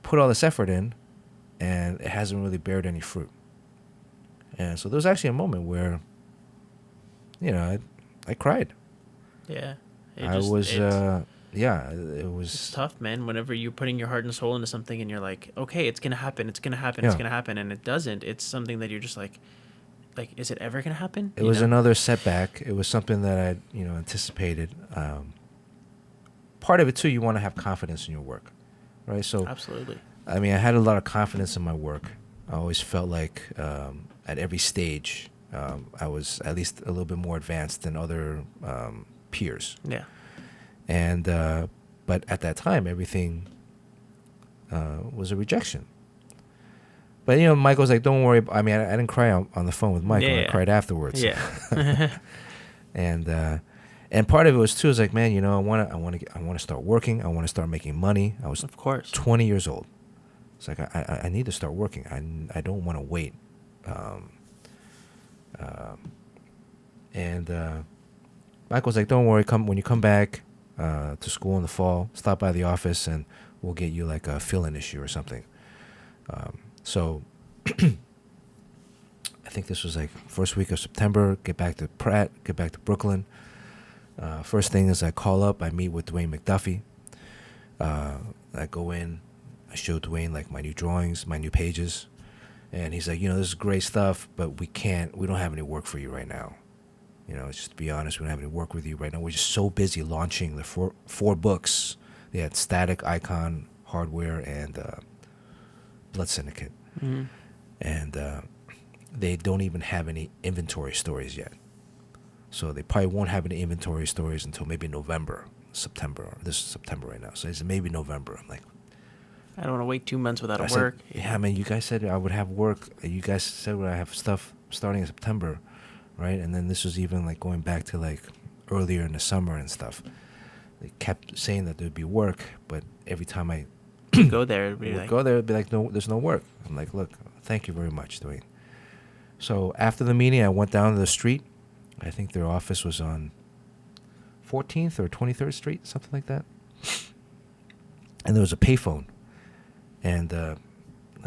put all this effort in, and it hasn't really bared any fruit. And so there was actually a moment where, I cried. Yeah. It was tough, man. Whenever you're putting your heart and soul into something and you're like, okay, it's gonna happen, Yeah. and it doesn't. It's something that you're just like like, is it ever gonna happen? It was another setback. It was something that I, anticipated. Part of it too, you want to have confidence in your work, right? So, absolutely. I mean, I had a lot of confidence in my work. I always felt like at every stage, I was at least a little bit more advanced than other peers. Yeah. And but at that time, everything was a rejection. But Michael's like, "Don't worry." I mean, I didn't cry on the phone with Michael. Yeah. I cried afterwards. Yeah. And part of it was too. Is like, man, I want to start working. I want to start making money. I was of course 20 years old. It's like I need to start working. I don't want to wait. Michael's like, "Don't worry. When you come back to school in the fall, stop by the office and we'll get you like a fill-in issue or something." So I think this was like first week of September. Get back to Pratt. Get back to Brooklyn. First thing is I call up. I meet with Dwayne McDuffie. I go in. I show Dwayne like my new drawings, my new pages, and he's like, "This is great stuff, but we don't have any work for you right now. Just to be honest, we don't have any work with you right now. We're just so busy launching the four books. They had Static, Icon, Hardware, and Blood Syndicate. Mm-hmm. And they don't even have any inventory stories yet. So they probably won't have any inventory stories until maybe September. This is September right now. So it's maybe November." I'm like, I don't want to wait 2 months without I work. Said, yeah, man, you guys said I would have work. You guys said I have stuff starting in September, right? And then this was even like going back to like earlier in the summer and stuff. They kept saying that there'd be work, but every time I go there, it'd be like, no, there's no work. I'm like, look, thank you very much, Dwayne. So after the meeting, I went down to the street. I think their office was on 14th or 23rd Street, something like that. And there was a payphone. And I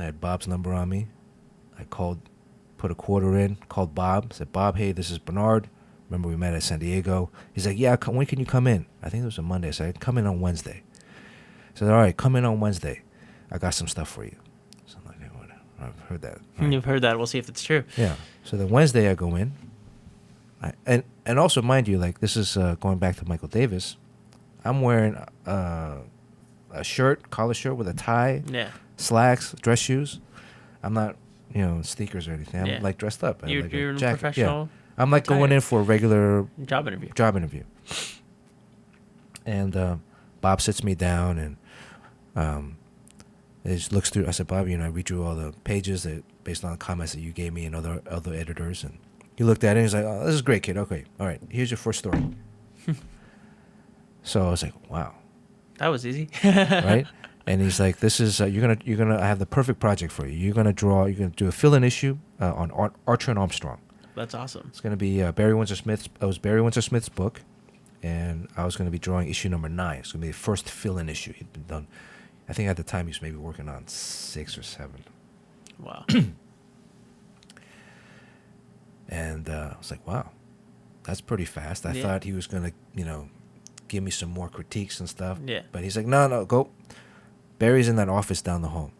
had Bob's number on me. I called, put a quarter in, called Bob, said, "Bob, hey, this is Bernard. Remember we met at San Diego?" He's like, "Yeah, when can you come in?" I think it was a Monday. I said, "Come in on Wednesday." I said, "All right, come in on Wednesday. I got some stuff for you." So I'm like, "Hey, what? I've heard that." Right. You've heard that. We'll see if it's true. Yeah. So then Wednesday I go in. And also, mind you, like this is going back to Michael Davis. I'm wearing a collar shirt with a tie. Yeah. Slacks, dress shoes. I'm not, sneakers or anything. I'm like dressed up. You're, like you're a in jacket. professional. Yeah. I'm like going in for a regular job interview. And Bob sits me down and he just looks through. I said, "Bob, I read through all the pages that based on the comments that you gave me and other editors." And he looked at it and he's like, "Oh, this is great, kid. Okay, all right. Here's your first story." So I was like, "Wow, that was easy." Right? And he's like, "This is you're gonna I have the perfect project for you. You're gonna do a fill-in issue on Archer and Armstrong." That's awesome. It's gonna be Barry Windsor Smith's. It was Barry Windsor Smith's book, and I was gonna be drawing issue number 9. It's gonna be the first fill-in issue he'd been done. I think at the time he was maybe working on 6 or 7. Wow. And I was like, "Wow, that's pretty fast." I thought he was gonna, give me some more critiques and stuff. Yeah. But he's like, "No, go." Barry's in that office down the hall.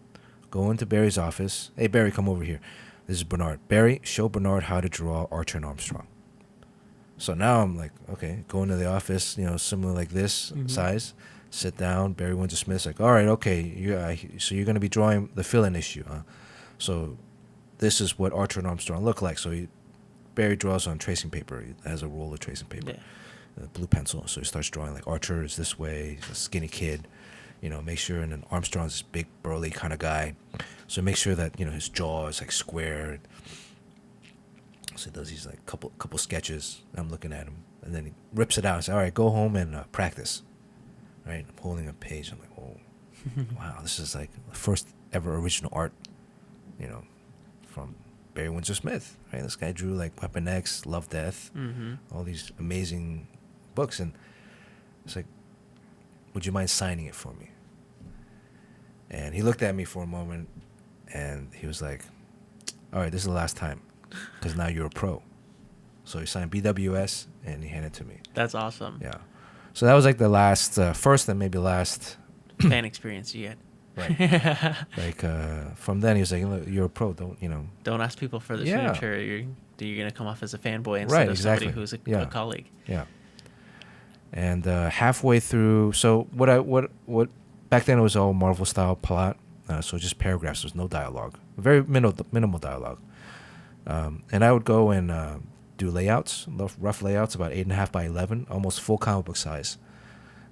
Go into Barry's office. "Hey, Barry, come over here. This is Bernard. Barry, show Bernard how to draw Archer and Armstrong." So now I'm like, okay, go into the office, similar like this size. Sit down. Barry Windsor Smith's like, "All right, okay. So you're going to be drawing the fill-in issue. So this is what Archer and Armstrong look like." So Barry draws on tracing paper. He has a roll of tracing paper, blue pencil. So he starts drawing like Archer is this way, he's a skinny kid. Make sure, and then Armstrong's this big, burly kind of guy. So make sure that, his jaw is like square. So he does these like couple sketches. I'm looking at him, and then he rips it out and says, "All right, go home and practice." Right? I'm holding a page. I'm like, "Oh, wow, this is like the first ever original art, from Barry Windsor Smith." Right? This guy drew like Weapon X, Love, Death, all these amazing books, and it's like, "Would you mind signing it for me?" And he looked at me for a moment, and he was like, "All right, this is the last time, because now you're a pro." So he signed BWS, and he handed it to me. That's awesome. Yeah. So that was like the last, first and maybe last fan experience you had. Right. Like from then he was like, look, you're a pro. Don't. Don't ask people for the Yeah. signature. You're gonna come off as a fanboy instead Right, of exactly. somebody who's a colleague. Yeah. And halfway through, so what back then it was all Marvel style plot, so just paragraphs. There's no dialogue, very minimal dialogue. And I would go and do layouts, rough layouts, about 8.5 by 11, almost full comic book size.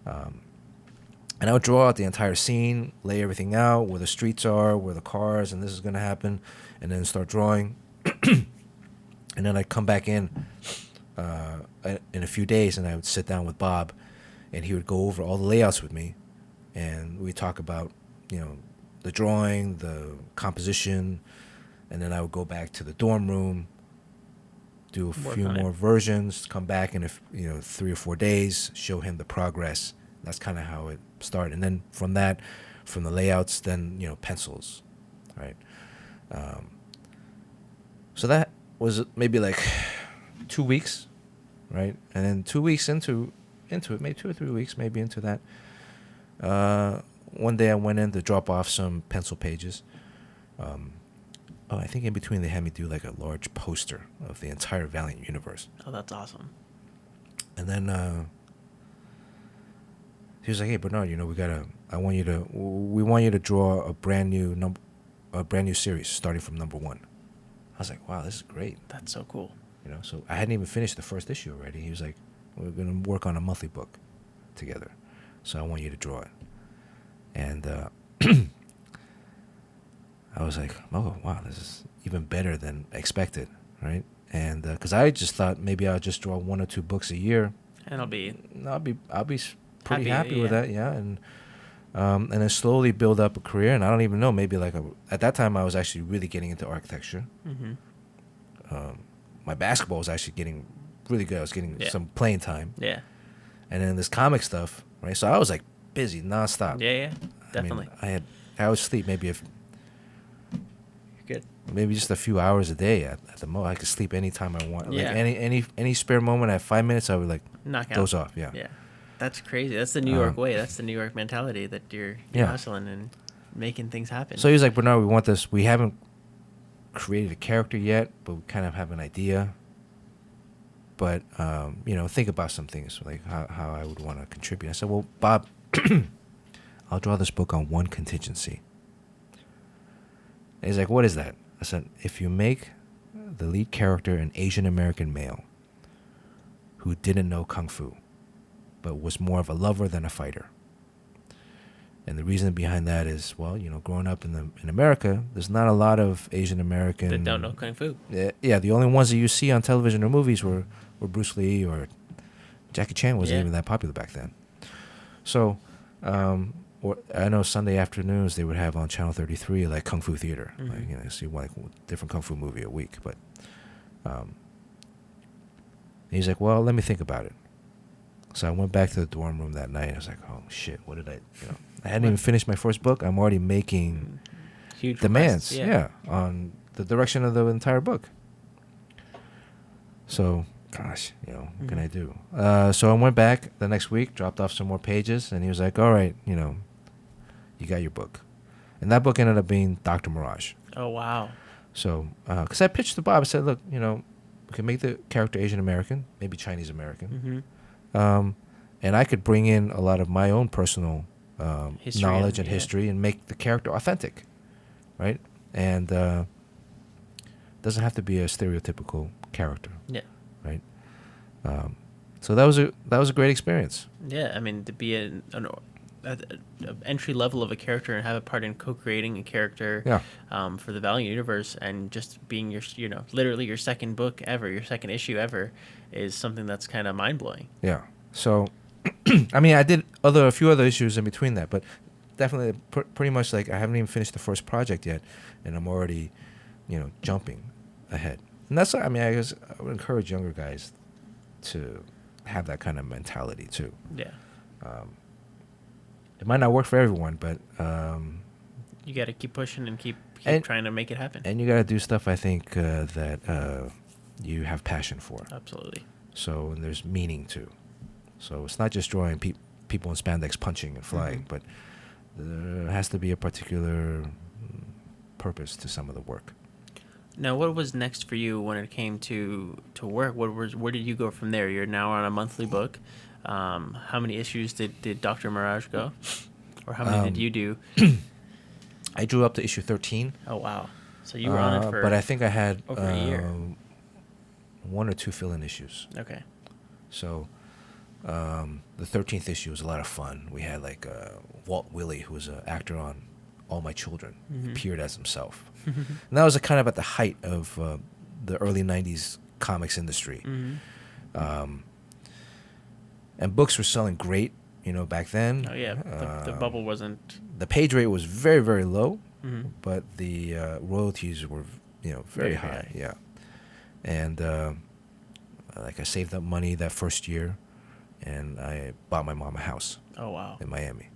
And I would draw out the entire scene, lay everything out, where the streets are, where the cars, and this is going to happen, and then start drawing. And then I'd come back in a few days, and I would sit down with Bob, and he would go over all the layouts with me, and we'd talk about, the drawing, the composition, and then I would go back to the dorm room, do a few more versions, come back in 3 or 4 days, show him the progress. That's kind of how it started. And then from the layouts, then, pencils, right? So that was maybe like 2 weeks, right? And then 2 weeks into it, maybe 2 or 3 weeks, maybe into that, one day I went in to drop off some pencil pages. I think in between they had me do like a large poster of the entire Valiant universe. Oh, that's awesome. And then he was like, "Hey Bernard, we want you to draw a brand new series starting from number 1." I was like, "Wow, this is great." That's so cool. So I hadn't even finished the first issue already. He was like, "We're gonna work on a monthly book together, so I want you to draw it." And I was like, "Oh wow, this is even better than expected, right?" And because I just thought maybe I'll just draw 1 or 2 books a year, and I'll be pretty happy with that, yeah. And then slowly build up a career. And I don't even know, maybe at that time I was actually really getting into architecture. Mm-hmm. My basketball was actually getting really good. I was getting some playing time. Yeah. And then this comic stuff, right? So I was like busy nonstop. Yeah, definitely. I would sleep maybe Good. maybe just a few hours a day at the most. I could sleep anytime I want. Yeah. Like any spare moment, I have 5 minutes, I would like knock out. doze off. Yeah. Yeah. That's crazy. That's the New York way. That's the New York mentality that you're hustling and making things happen. So he was like, "Bernard, we want this. We haven't created a character yet, but we kind of have an idea. But think about some things, like how I would want to contribute." I said, "Well, Bob, I'll draw this book on one contingency." And he's like, "What is that?" I said, "If you make the lead character an Asian American male who didn't know Kung Fu, but was more of a lover than a fighter. And the reason behind that is, well, growing up in America, there's not a lot of Asian American that don't know Kung Fu. Yeah, the only ones that you see on television or movies were Bruce Lee, or Jackie Chan wasn't even that popular back then. So, I know Sunday afternoons they would have on Channel 33 like Kung Fu Theater, Mm-hmm. see one different Kung Fu movie a week. But he's like, "Well, let me think about it." So I went back to the dorm room that night. I was like, "Oh shit, what did I? I hadn't even finished my first book. I'm already making huge demands, requests, on the direction of the entire book." So, gosh, what can I do? So I went back the next week, dropped off some more pages, and he was like, "All right, you got your book," and that book ended up being Dr. Mirage. Oh wow. So, because I pitched to Bob, I said, "Look, we can make the character Asian American, maybe Chinese American." Mm-hmm. And I could bring in a lot of my own personal knowledge and history and make the character authentic, right? And doesn't have to be a stereotypical character. Yeah. Right. So that was a great experience. Yeah, I mean, to be an entry level of a character and have a part in co-creating a character for the Valiant universe, and just being your literally your second book ever, your second issue ever, is something that's kind of mind-blowing. Yeah. So I mean, I did a few other issues in between that, but definitely pretty much like I haven't even finished the first project yet, and I'm already jumping ahead. And that's, I mean, I guess I would encourage younger guys to have that kind of mentality too. Yeah. It might not work for everyone, but you got to keep pushing and keep trying to make it happen. And you got to do stuff, I think, that you have passion for. Absolutely. So there's meaning to. So it's not just drawing people in spandex punching and flying, but there has to be a particular purpose to some of the work. Now, what was next for you when it came to work? Where did you go from there? You're now on a monthly book. How many issues did Dr. Mirage go? Or how many did you do? I drew up to issue 13. Oh, wow. So you were on it for but I think I had over a year. 1 or 2 fill-in issues. Okay. So the 13th issue was a lot of fun. We had like Walt Willey, who was an actor on All My Children, appeared as himself. And that was kind of at the height of the early 90s comics industry. And books were selling great, back then. Oh, yeah. The bubble wasn't... The page rate was very, very low, but the royalties were, very high. Yeah. And like I saved up money that first year, and I bought my mom a house. Oh, wow. In Miami.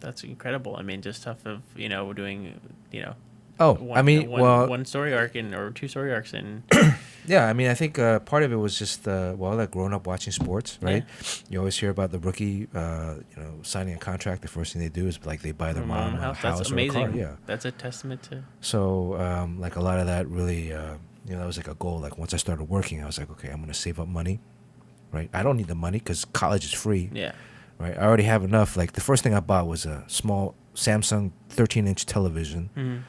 That's incredible. I mean, just stuff of, doing, one story arc or 2 story arcs in. Yeah, I mean, I think part of it was just, like growing up watching sports, right? Yeah. You always hear about the rookie, signing a contract. The first thing they do is like they buy their mom a house. That's amazing. Or a car. Yeah. That's a testament to. So, like a lot of that really, that was like a goal. Like once I started working, I was like, okay, I'm going to save up money, right? I don't need the money because college is free. Yeah. Right. I already have enough. Like the first thing I bought was a small Samsung 13-inch television.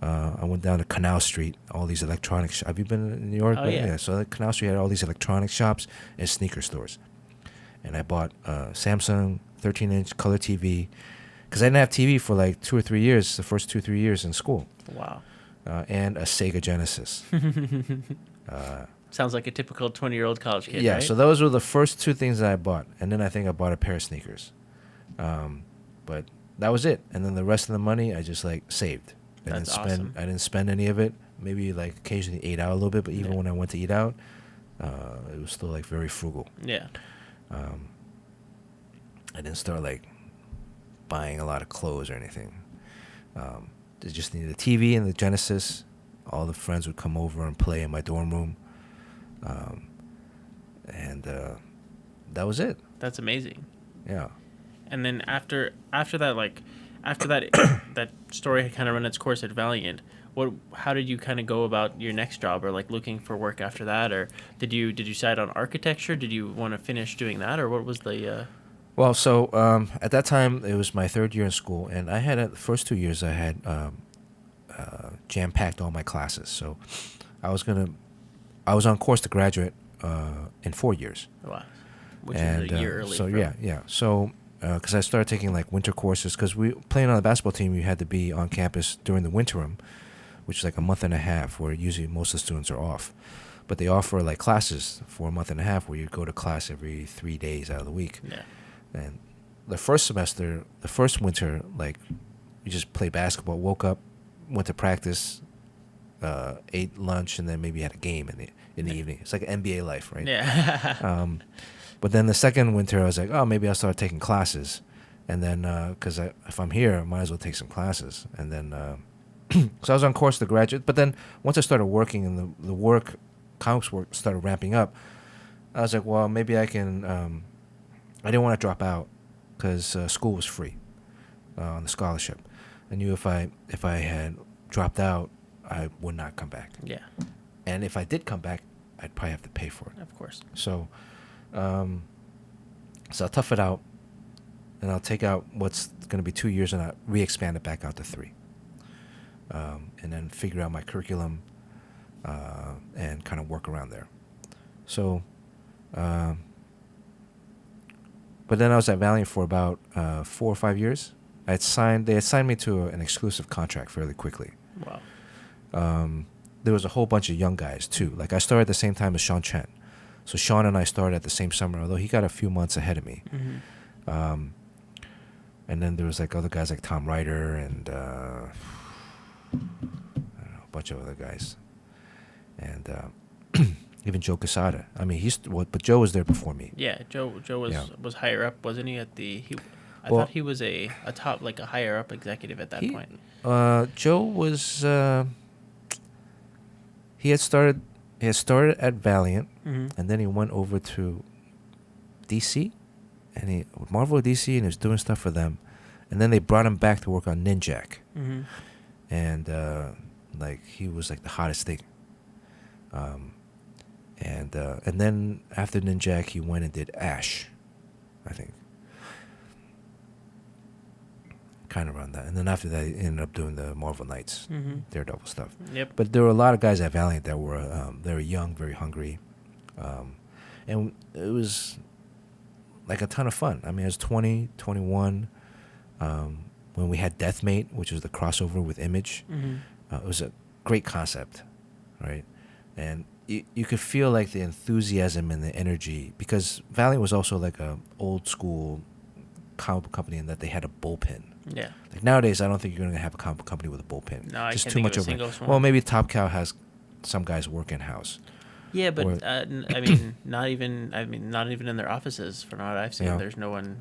I went down to Canal Street, all these electronics. Have you been in New York? Oh, yeah. So Canal Street had all these electronic shops and sneaker stores. And I bought a Samsung 13-inch color TV because I didn't have TV for like 2 or 3 years, the first 2 or 3 years in school. Wow. And a Sega Genesis. Sounds like a typical 20-year-old college kid, yeah, right? So those were the first 2 things that I bought. And then I think I bought a pair of sneakers. But that was it. And then the rest of the money I just like saved. That's awesome. I didn't spend any of it. Maybe like occasionally ate out a little bit, but even when I went to eat out, it was still like very frugal. Yeah. I didn't start like buying a lot of clothes or anything. They just needed a TV and the Genesis. All the friends would come over and play in my dorm room. And that was it. That's amazing. Yeah. And then after that, that story had kind of run its course at Valiant. How did you kind of go about your next job, or like looking for work after that, or did you decide on architecture? Did you want to finish doing that, or what was the? Well, so at that time it was my 3rd year in school, and I had the first 2 years I had jam-packed all my classes. So I was on course to graduate in 4 years. Wow, which is a year early. So yeah. So. Because I started taking like winter courses. Because playing on the basketball team, you had to be on campus during the interim, which is like a month and a half, where usually most of the students are off. But they offer like classes for a month and a half, where you go to class every 3 days out of the week. Yeah. And the first winter, like you just played basketball, woke up, went to practice, ate lunch, and then maybe had a game in the evening. It's like an NBA life, right? Yeah. But then the second winter, I was like, oh, maybe I'll start taking classes. And then, because if I'm here, I might as well take some classes. And then, so I was on course to graduate. But then once I started working and the comics work started ramping up, I was like, well, maybe I can, I didn't want to drop out because school was free on the scholarship. I knew if I had dropped out, I would not come back. Yeah. And if I did come back, I'd probably have to pay for it. Of course. So I'll tough it out, and I'll take out what's going to be 2 years, and I'll re-expand it back out to 3. And then figure out my curriculum and kind of work around there. So, but then I was at Valiant for about 4 or 5 years. They had signed me to an exclusive contract fairly quickly. Wow. There was a whole bunch of young guys, too. Like, I started at the same time as Chang. So Sean and I started at the same summer, although he got a few months ahead of me. Mm-hmm. And then there was like other guys like Tom Ryder and I don't know, a bunch of other guys, and even Joe Quesada. I mean, but Joe was there before me. Yeah, Joe was higher up, wasn't he? I thought he was a top, like a higher up executive at that point. Joe was he had started at Valiant, mm-hmm. and then he went over to DC, and he Marvel or DC, and he was doing stuff for them, and then they brought him back to work on Ninjak, and like he was like the hottest thing. And then after Ninjak, he went and did Ash, I think. Kind of around that, and then after that, he ended up doing the Marvel Knights, Daredevil stuff. Yep. But there were a lot of guys at Valiant that were they were young, very hungry, and it was like a ton of fun. I mean, I was 20, 21 when we had Deathmate, which was the crossover with Image. It was a great concept, right? And you could feel like the enthusiasm and the energy, because Valiant was also like a old school comic book company in that they had a bullpen. Yeah. Like nowadays, I don't think you're going to have a comic book company with a bullpen. No, I just can't too think much of a over. single one. Well, maybe Top Cow has some guys work in house. Yeah, but I mean, not even in their offices. From what I've seen, Yeah. there's no one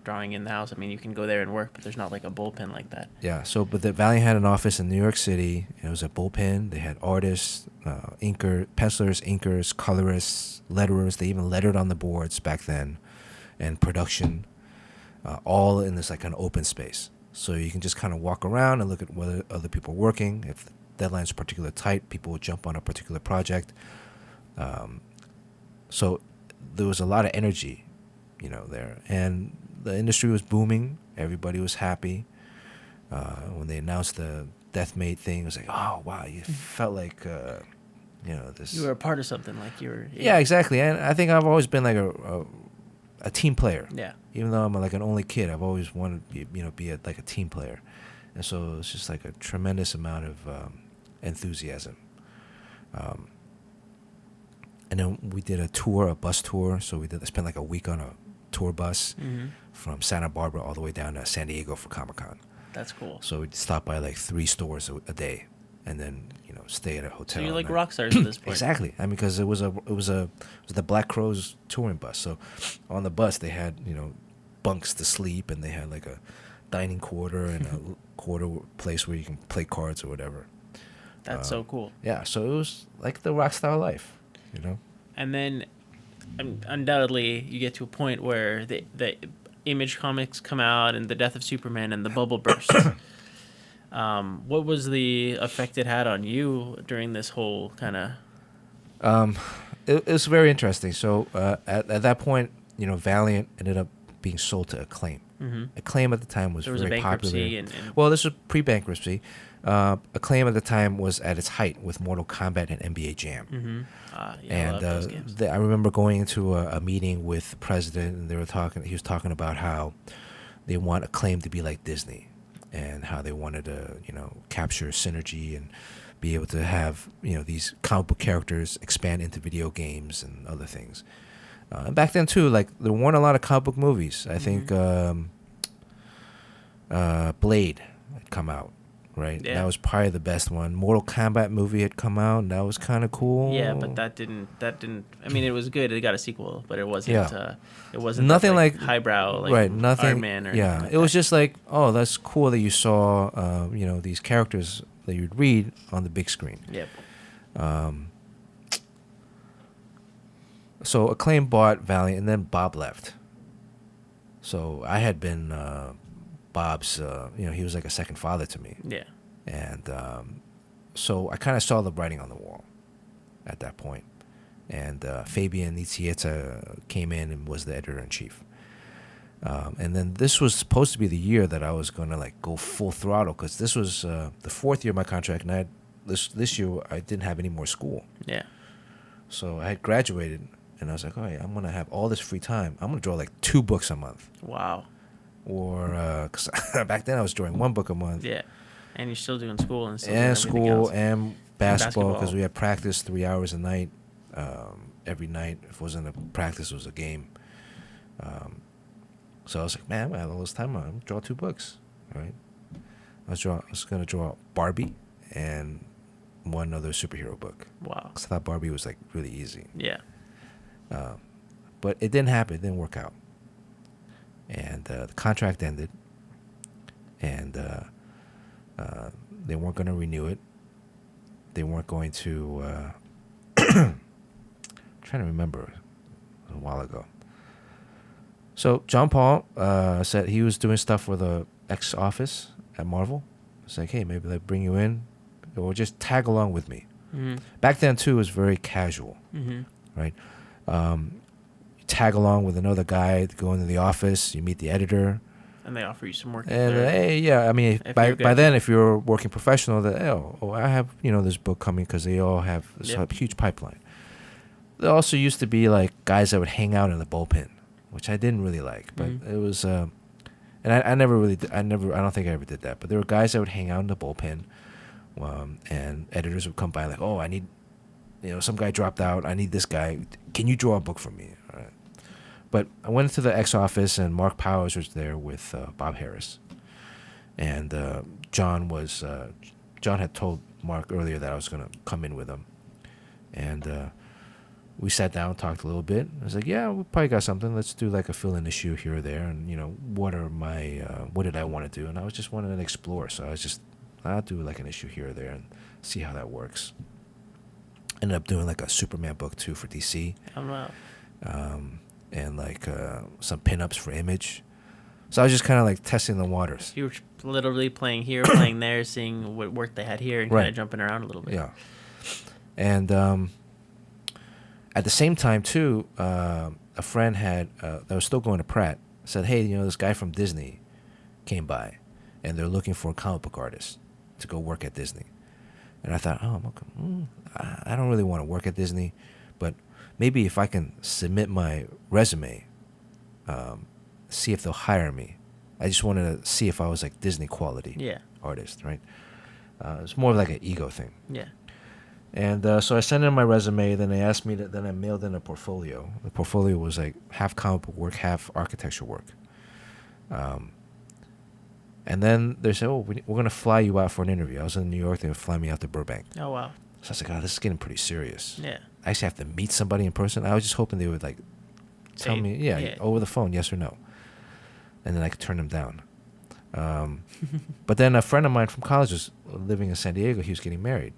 drawing in the house. I mean, you can go there and work, but there's not like a bullpen like that. Yeah. So, but the Valiant had an office in New York City. It was a bullpen. They had artists, pencilers, inkers, colorists, letterers. They even lettered on the boards back then, and production, all in this like an open space. So you can just kind of walk around and look at whether other people are working. If the deadline's particularly tight, people will jump on a particular project. So there was a lot of energy, there. And the industry was booming. Everybody was happy. When they announced the Deathmate thing, it was like, oh, wow, you felt like, this. You were a part of something, like you were. Yeah, exactly. And I think I've always been like a team player. Yeah. Even though I'm like an only kid, I've always wanted to be like a team player. And so it's just like a tremendous amount of enthusiasm. And then we did a bus tour. So I spent like a week on a tour bus from Santa Barbara all the way down to San Diego for Comic-Con. That's cool. So we'd stop by like 3 stores a day, and then stay at a hotel. So you're like rock stars at this point. Exactly. I mean, because it was the Black Crowes touring bus. So on the bus they had bunks to sleep, and they had like a dining quarter and a quarter place where you can play cards or whatever. That's so cool. Yeah. So it was like the rock star life, And then, undoubtedly, you get to a point where the Image comics come out, and the Death of Superman, and the bubble bursts. What was the effect it had on you during this whole kind of? It was very interesting. So at that point, Valiant ended up being sold to Acclaim. Acclaim at the time was There was very a bankruptcy popular. Well, this was pre-bankruptcy. Acclaim at the time was at its height with Mortal Kombat and NBA Jam. I love those games. I remember going into a meeting with the president, and he was talking about how they want Acclaim to be like Disney, and how they wanted to capture synergy and be able to have these comic book characters expand into video games and other things. And back then too, like there weren't a lot of comic book movies. I think Blade had come out, right? Yeah. That was probably the best one. Mortal Kombat movie had come out, and that was kind of cool. Yeah, but that didn't. I mean, it was good. It got a sequel, but it wasn't. Yeah. It wasn't nothing like right, highbrow, like nothing. Iron Man or anything like it was that. just like, oh, that's cool that you saw, these characters that you'd read on the big screen. Yep. So Acclaim bought Valiant, and then Bob left. So I had been Bob's, he was like a second father to me. Yeah. And so I kind of saw the writing on the wall at that point. And Fabian Nicieza came in and was the editor-in-chief. And then this was supposed to be the year that I was going to like go full throttle, because this was the 4th year of my contract, and this year I didn't have any more school. Yeah. So I had graduated, and I was like, all right, I'm going to have all this free time. I'm going to draw like 2 books a month. Wow. Or, because back then I was drawing 1 book a month. Yeah. And you're still doing school and and basketball, because basketball. we had practice 3 hours a night, every night. If it wasn't a practice, it was a game. So I was like, man, I have all this time. I'm going to draw 2 books, right? I was going to draw Barbie and one other superhero book. Wow. Because I thought Barbie was like really easy. Yeah. But it didn't happen. It didn't work out. And the contract ended. And they weren't going to renew it. They weren't going to... I'm trying to remember a while ago. So John Paul said he was doing stuff for the X office at Marvel. It's like, hey, maybe they bring you in, or just tag along with me. Mm-hmm. Back then too, it was very casual, Mm-hmm. right? You tag along with another guy to go into the office. You meet the editor, And they offer you some work. and hey, yeah, I mean, if by you're by good. then, if you're working professional, that I have this book coming, because they all have this Yep. huge pipeline. There also used to be like guys that would hang out in the bullpen, which I didn't really like, but Mhm. it was. And I never really, I don't think I ever did that. But there were guys that would hang out in the bullpen, and editors would come by like, oh, I need, some guy dropped out. I need this guy. Can you draw a book for me? All right. But I went into the X office, and Mark Powers was there with Bob Harris, and John had told Mark earlier that I was gonna come in with him, and we sat down, talked a little bit. I was like, yeah, we probably got something. Let's do like a fill-in issue here or there. And, what did I want to do? And I was just wanting to explore. So I'll do like an issue here or there and see how that works. Ended up doing like a Superman book too for DC. Oh, wow. And like some pinups for Image. So I was just kind of like testing the waters. You were literally playing here, playing there, seeing what work they had here, and Right. kind of jumping around a little bit. Yeah. And at the same time, too, a friend that was still going to Pratt said, hey, this guy from Disney came by, and they're looking for a comic book artist to go work at Disney. And I thought, I don't really want to work at Disney, but maybe if I can submit my resume, see if they'll hire me. I just wanted to see if I was like Disney quality artist, right? It's more of like an ego thing. Yeah. And so I sent in my resume. Then they asked me then I mailed in a portfolio. The portfolio was like half comic book work, half architecture work. And then they said, we're going to fly you out for an interview. I was in New York. They would fly me out to Burbank. Oh, wow. So I was like, this is getting pretty serious. Yeah. I actually have to meet somebody in person. I was just hoping they would like tell Say- me, yeah. over the phone, yes or no. And then I could turn them down. But then a friend of mine from college was living in San Diego. He was getting married.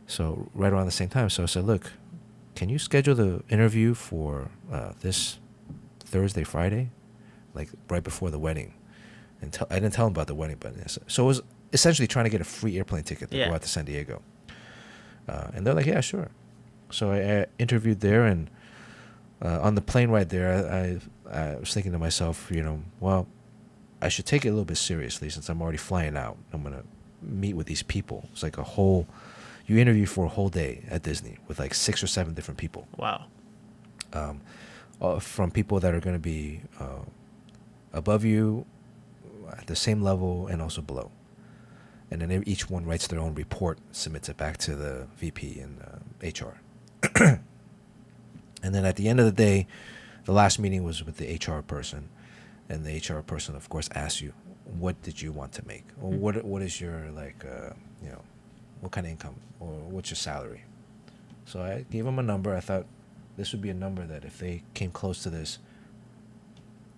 So right around the same time. So I said, look, can you schedule the interview for this Thursday, Friday? Like right before the wedding. And I didn't tell him about the wedding, but so it was essentially trying to get a free airplane ticket to go out to San Diego. And they're like, yeah, sure. So I interviewed there, and on the plane ride there, I was thinking to myself, well, I should take it a little bit seriously since I'm already flying out. I'm going to meet with these people. It's like you interview for a whole day at Disney with like 6 or 7 different people. Wow. From people that are going to be above you, at the same level, and also below. And then each one writes their own report, submits it back to the VP and HR. And then at the end of the day, the last meeting was with the HR person. And the HR person, of course, asks you, what did you want to make? Or what is your, what kind of income? Or what's your salary? So I gave them a number. I thought this would be a number that if they came close to this,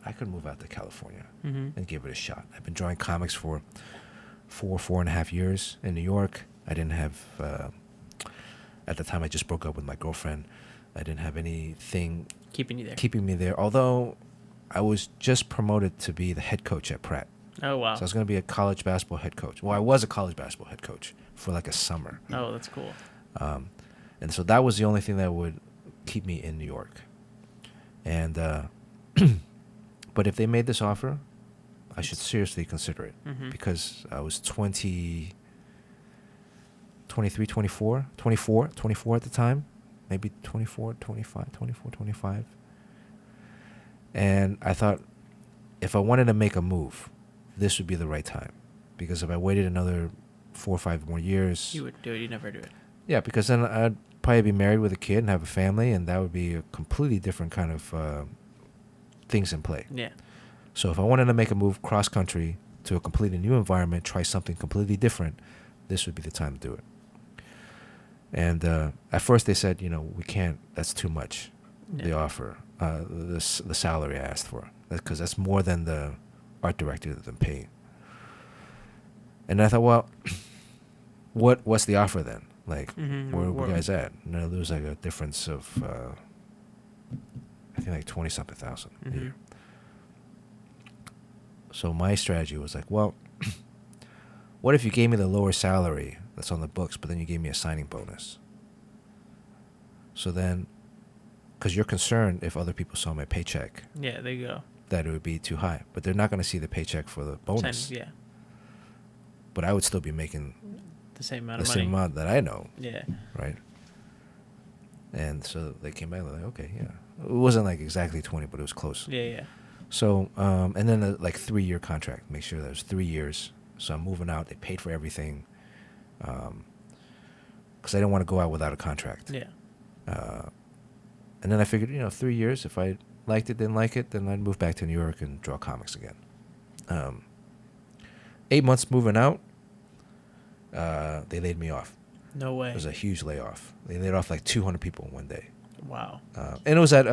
I could move out to California and give it a shot. I've been drawing comics for 4.5 years in New York. I didn't have, at the time I just broke up with my girlfriend, I didn't have anything keeping me there. Although I was just promoted to be the head coach at Pratt. Oh, wow. So I was going to be a college basketball head coach. Well, I was a college basketball head coach for like a summer. Oh, that's cool. And so that was the only thing that would keep me in New York. And, but if they made this offer, I should seriously consider it because I was 23, 24 at the time, maybe 24, 25. And I thought if I wanted to make a move, this would be the right time. Because if I waited another 4 or 5 more years... You would do it. You'd never do it. Yeah, because then I'd probably be married with a kid and have a family, and that would be a completely different kind of things in play. Yeah. So if I wanted to make a move cross-country to a completely new environment, try something completely different, this would be the time to do it. And at first they said, we can't, that's too much, the offer, the salary I asked for, because that's more than the art director that I'm paying. And I thought, well, what's the offer then? Like, where are you guys at? And there was like a difference of, I think like 20-something thousand a year. So my strategy was like, well, what if you gave me the lower salary that's on the books, but then you gave me a signing bonus? So then, because you're concerned if other people saw my paycheck, Yeah, there you go. that it would be too high. But they're not going to see the paycheck for the bonus. Yeah, But I would still be making the same amount the of money. same amount that I know, Yeah. right? And so they came back and were like, okay, yeah. It wasn't like exactly 20, but it was close. Yeah, yeah. So, and then a 3-year contract. Make sure that it was 3 years. So I'm moving out. They paid for everything. Because I didn't want to go out without a contract. Yeah. And then I figured, 3 years, if I liked it, didn't like it, then I'd move back to New York and draw comics again. 8 months moving out, they laid me off. No way. It was a huge layoff. They laid off like 200 people in one day. Wow. And it was at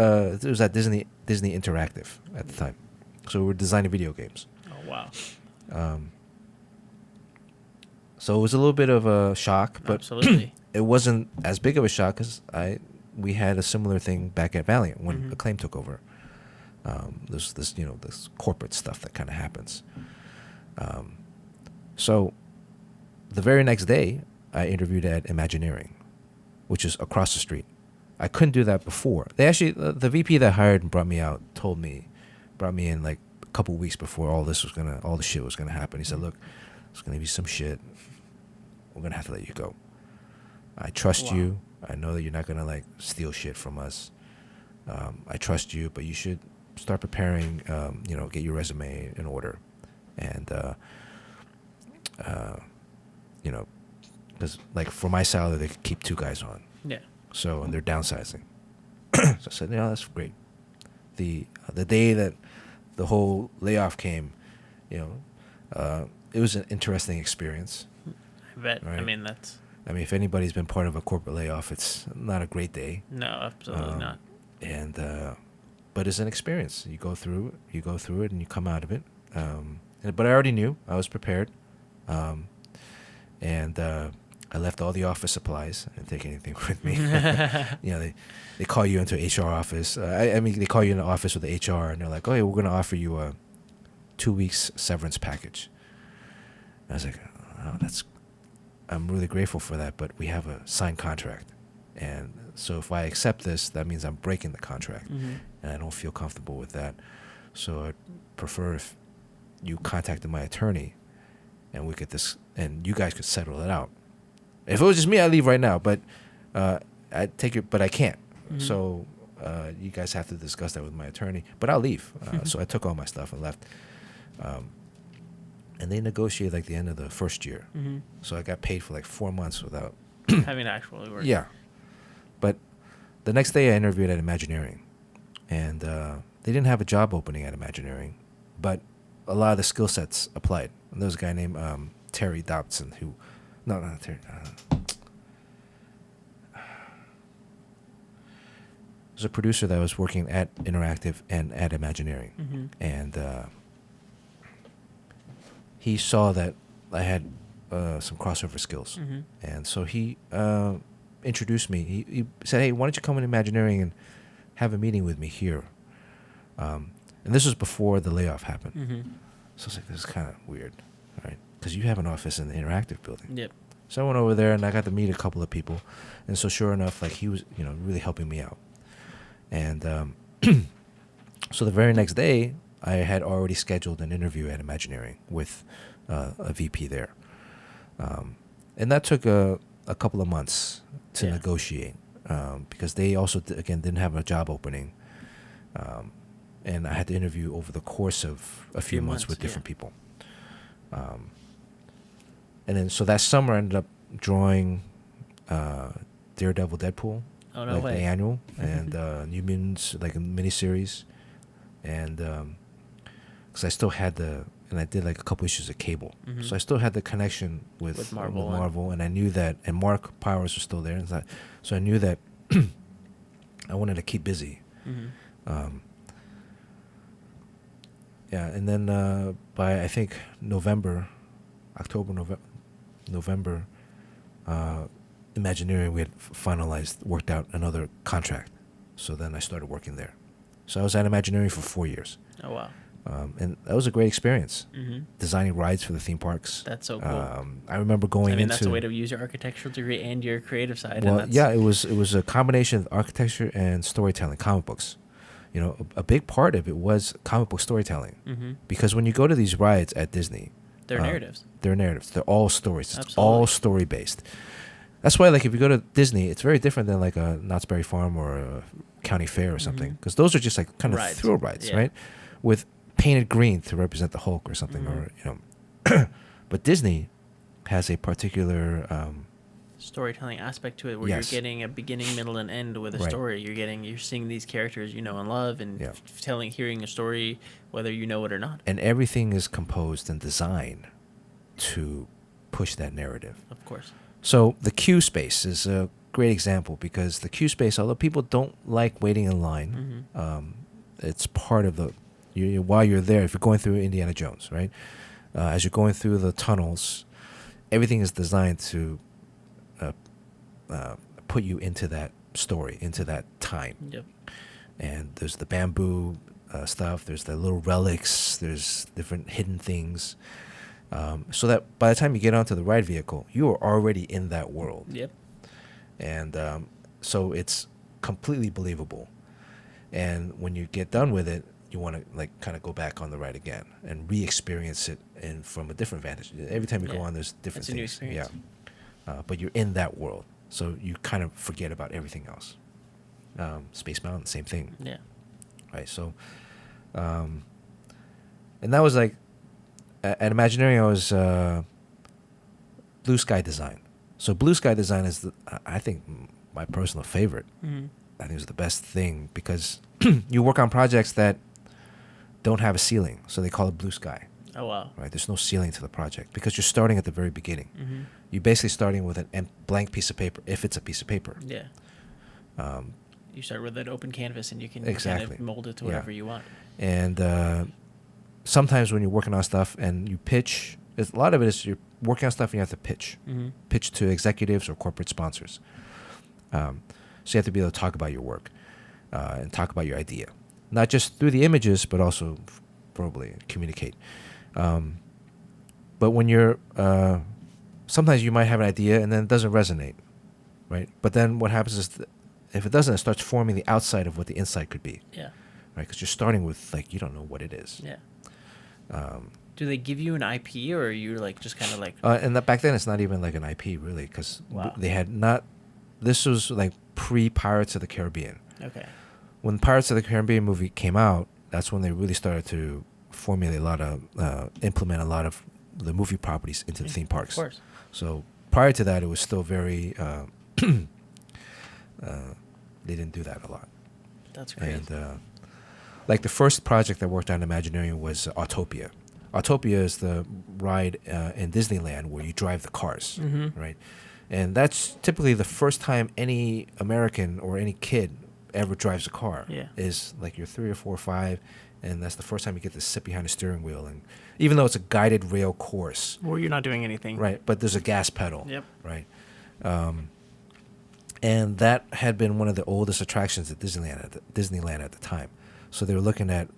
Disney Interactive at the time. So we were designing video games. Oh, wow. So it was a little bit of a shock, but Absolutely. it wasn't as big of a shock because we had a similar thing back at Valiant when Mm-hmm. Acclaim took over. There's this corporate stuff that kind of happens. So the very next day, I interviewed at Imagineering, which is across the street. I couldn't do that before. They actually, the VP that hired and brought me in like a couple weeks before all the shit was gonna happen. He said, "Look, there's gonna be some shit. We're gonna have to let you go. I trust you. I know that you're not gonna like steal shit from us. I trust you, but you should start preparing. Get your resume in order, and because like for my salary, they could keep 2 guys on. Yeah. So, and they're downsizing. So I said, that's great. The day that the whole layoff came, it was an interesting experience. I bet. Right. I mean, that's... if anybody's been part of a corporate layoff, it's not a great day. No, absolutely not. And but it's an experience. You go through it, and you come out of it. But I already knew. I was prepared. And I left all the office supplies. I didn't take anything with me. They call you into HR office. They call you in the office with the HR, and they're like, "Oh, yeah, we're going to offer you a 2 weeks severance package." And I was like, "Oh, I'm really grateful for that, but we have a signed contract, and so if I accept this, that means I'm breaking the contract, and I don't feel comfortable with that. So I'd prefer if you contacted my attorney, and we could and you guys could settle it out. If it was just me, I'd leave right now, but I'd take it, but I can't. So you guys have to discuss that with my attorney, but I'll leave." So I took all my stuff and left. And they negotiated like the end of the first year. So I got paid for like 4 months without having to actually work. Yeah. But the next day I interviewed at Imagineering, and they didn't have a job opening at Imagineering, but a lot of the skill sets applied. And there was a guy named Terry Dobson who, no, not Terry. Was a producer that was working at Interactive and at Imagineering, and he saw that I had some crossover skills, and so he introduced me. He said, "Hey, why don't you come in Imagineering and have a meeting with me here?" And this was before the layoff happened. So I was like, "This is kind of weird, right? Because you have an office in the Interactive building." Yep. So I went over there and I got to meet a couple of people, and so sure enough, like he was, really helping me out. And so the very next day, I had already scheduled an interview at Imagineering with a VP there. And that took a couple of months to negotiate because they also, didn't have a job opening. And I had to interview over the course of a few months with different people. And then, so that summer I ended up drawing Daredevil Deadpool. Oh, no like way. the annual, and New Mutants, like a miniseries, and because I still had and I did like a couple issues of Cable, so I still had the connection with Marvel, and I knew that, and Mark Powers was still there, and so I knew that I wanted to keep busy. And then by I think November, Imagineering, we had worked out another contract. So then I started working there. So I was at Imagineering for 4 years. Oh, wow. And that was a great experience. Mm-hmm. Designing rides for the theme parks. That's so cool. I remember going into. That's a way to use your architectural degree and your creative side. Well, and yeah, it was a combination of architecture and storytelling, comic books. You know, a big part of it was comic book storytelling. Mm-hmm. Because when you go to these rides at Disney, They're narratives. They're narratives. They're all stories. It's Absolutely. all story based. That's why, like, if you go to Disney, it's very different than like a Knott's Berry Farm or a county fair or something. Because those are just like kind of thrill rides, right? With painted green to represent the Hulk or something, or But Disney has a particular storytelling aspect to it, where Yes. you're getting a beginning, middle, and end with a Right. story. You're seeing these characters you know and love, and hearing a story whether you know it or not. and everything is composed and designed to push that narrative. Of course. So the queue space is a great example, because the queue space, although people don't like waiting in line, it's part of the while you're there. If you're going through Indiana Jones, right, as you're going through the tunnels, everything is designed to put you into that story, into that time. Yep. And there's the bamboo stuff. There's the little relics. There's different hidden things. So that by the time you get onto the ride vehicle, you are already in that world. Yep. And so it's completely believable. And when you get done with it, you want to like kind of go back on the ride again and re-experience it and from a different vantage. Every time you go on, there's different It's a new things. experience. Yeah. But you're in that world, so you kind of forget about everything else. Space Mountain, same thing. Yeah. Right. So, and that was like at Imagineering, I was Blue Sky Design. So Blue Sky Design is I think my personal favorite. Mm-hmm. I think it's the best thing because you work on projects that don't have a ceiling, so they call it blue sky. Oh wow. Right? There's no ceiling to the project because you're starting at the very beginning. Mm-hmm. You're basically starting with a blank piece of paper, if it's a piece of paper. Yeah. You start with an open canvas, and you can Exactly. kind of mold it to whatever you want. And sometimes when you're working on stuff and you pitch, a lot of it is you're working on stuff and you have to pitch. Mm-hmm. Pitch to executives or corporate sponsors. So you have to be able to talk about your work and talk about your idea. Not just through the images, but also verbally communicate. But when you're... sometimes you might have an idea and then it doesn't resonate, right? But then what happens is if it doesn't, it starts forming the outside of what the inside could be. Yeah. Right? Because you're starting with, like, you don't know what it is. Yeah. Do they give you an IP, or are you like just kind of like? And back then, it's not even like an IP really, because they had not. This was like pre-Pirates of the Caribbean. Okay. When Pirates of the Caribbean movie came out, that's when they really started to formulate a lot of, implement a lot of the movie properties into the theme parks. Of course. So prior to that, it was still very. They didn't do that a lot. That's great. And like the first project I worked on in Imagineering was Autopia. Autopia is the ride in Disneyland where you drive the cars, right? And that's typically the first time any American or any kid ever drives a car. Yeah. Is like you're 3 or 4 or 5, and that's the first time you get to sit behind a steering wheel. And even though it's a guided rail course, Or you're not doing anything. right? But there's a gas pedal. Yep. Right. And that had been one of the oldest attractions at Disneyland at the time. So they were looking at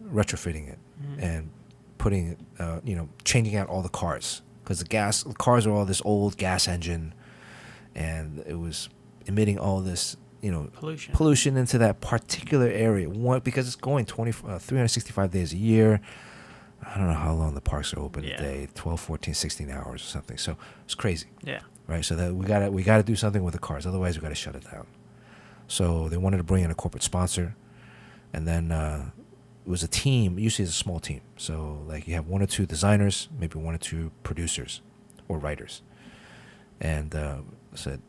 retrofitting it and putting it, changing out all the cars, because the cars are all this old gas engine, and it was emitting all this pollution into that particular area. Because it's going 365 days a year. I don't know how long the parks are open a day, 12, 14, 16 hours or something. So it's crazy. Yeah. Right. So that we got to do something with the cars. Otherwise, we got to shut it down. So they wanted to bring in a corporate sponsor, and then it was a team. Usually, it's a small team. So like you have 1 or 2 designers, maybe 1 or 2 producers or writers, and said,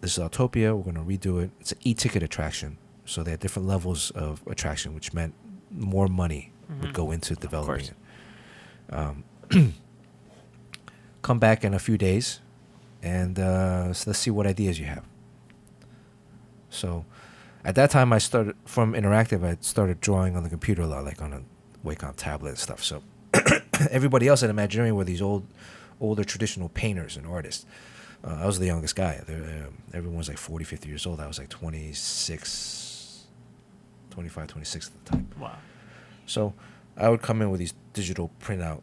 "This is Autopia. We're going to redo it. It's an e-ticket attraction. So they had different levels of attraction, which meant more money would go into developing it. Come back in a few days, and so let's see what ideas you have." So at that time, I started from interactive. I started drawing on the computer a lot, like on a Wacom tablet and stuff. So everybody else at Imagineering were these older traditional painters and artists. I was the youngest guy. Everyone was like 40, 50 years old. I was like 25, 26 at the time. Wow. So I would come in with these digital printout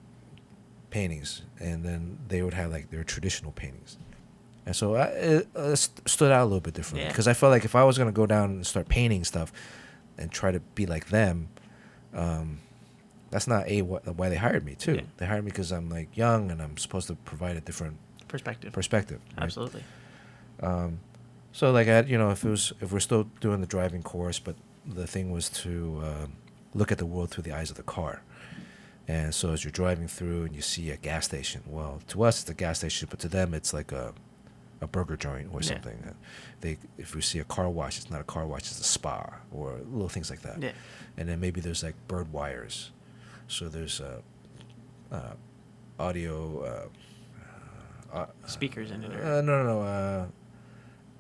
paintings, and then they would have like their traditional paintings. And so it stood out a little bit differently Yeah. because I felt like if I was gonna go down and start painting stuff and try to be like them, that's not why they hired me too. Yeah. They hired me because I'm like young and I'm supposed to provide a different Perspective. Right? Absolutely. So like if we're still doing the driving course, but the thing was to look at the world through the eyes of the car. And so as you're driving through and you see a gas station, well, to us it's a gas station, but to them it's like a burger joint or Yeah. something. If we see a car wash, it's not a car wash, it's a spa or little things like that. Yeah. And then maybe there's like bird wires. So there's audio. Speakers in it. Or... No.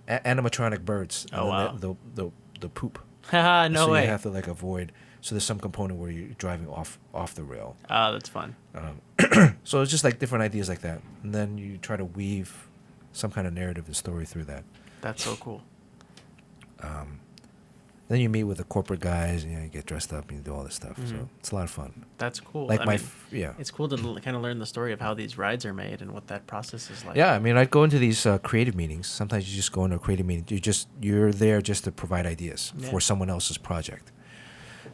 Animatronic birds. Oh, And then wow. the poop. Haha, no so way. you have to like avoid. So there's some component where you're driving off the rail. Oh, that's fun. So it's just like different ideas like that, and then you try to weave some kind of narrative and story through that. That's so cool. Then you meet with the corporate guys, and you get dressed up and you do all this stuff. Mhm. So it's a lot of fun. That's cool. Like I mean, yeah. it's cool to kind of learn the story of how these rides are made and what that process is like. Yeah, I mean, I'd go into these creative meetings. Sometimes you just go into a creative meeting. You're there just to provide ideas Yeah. for someone else's project.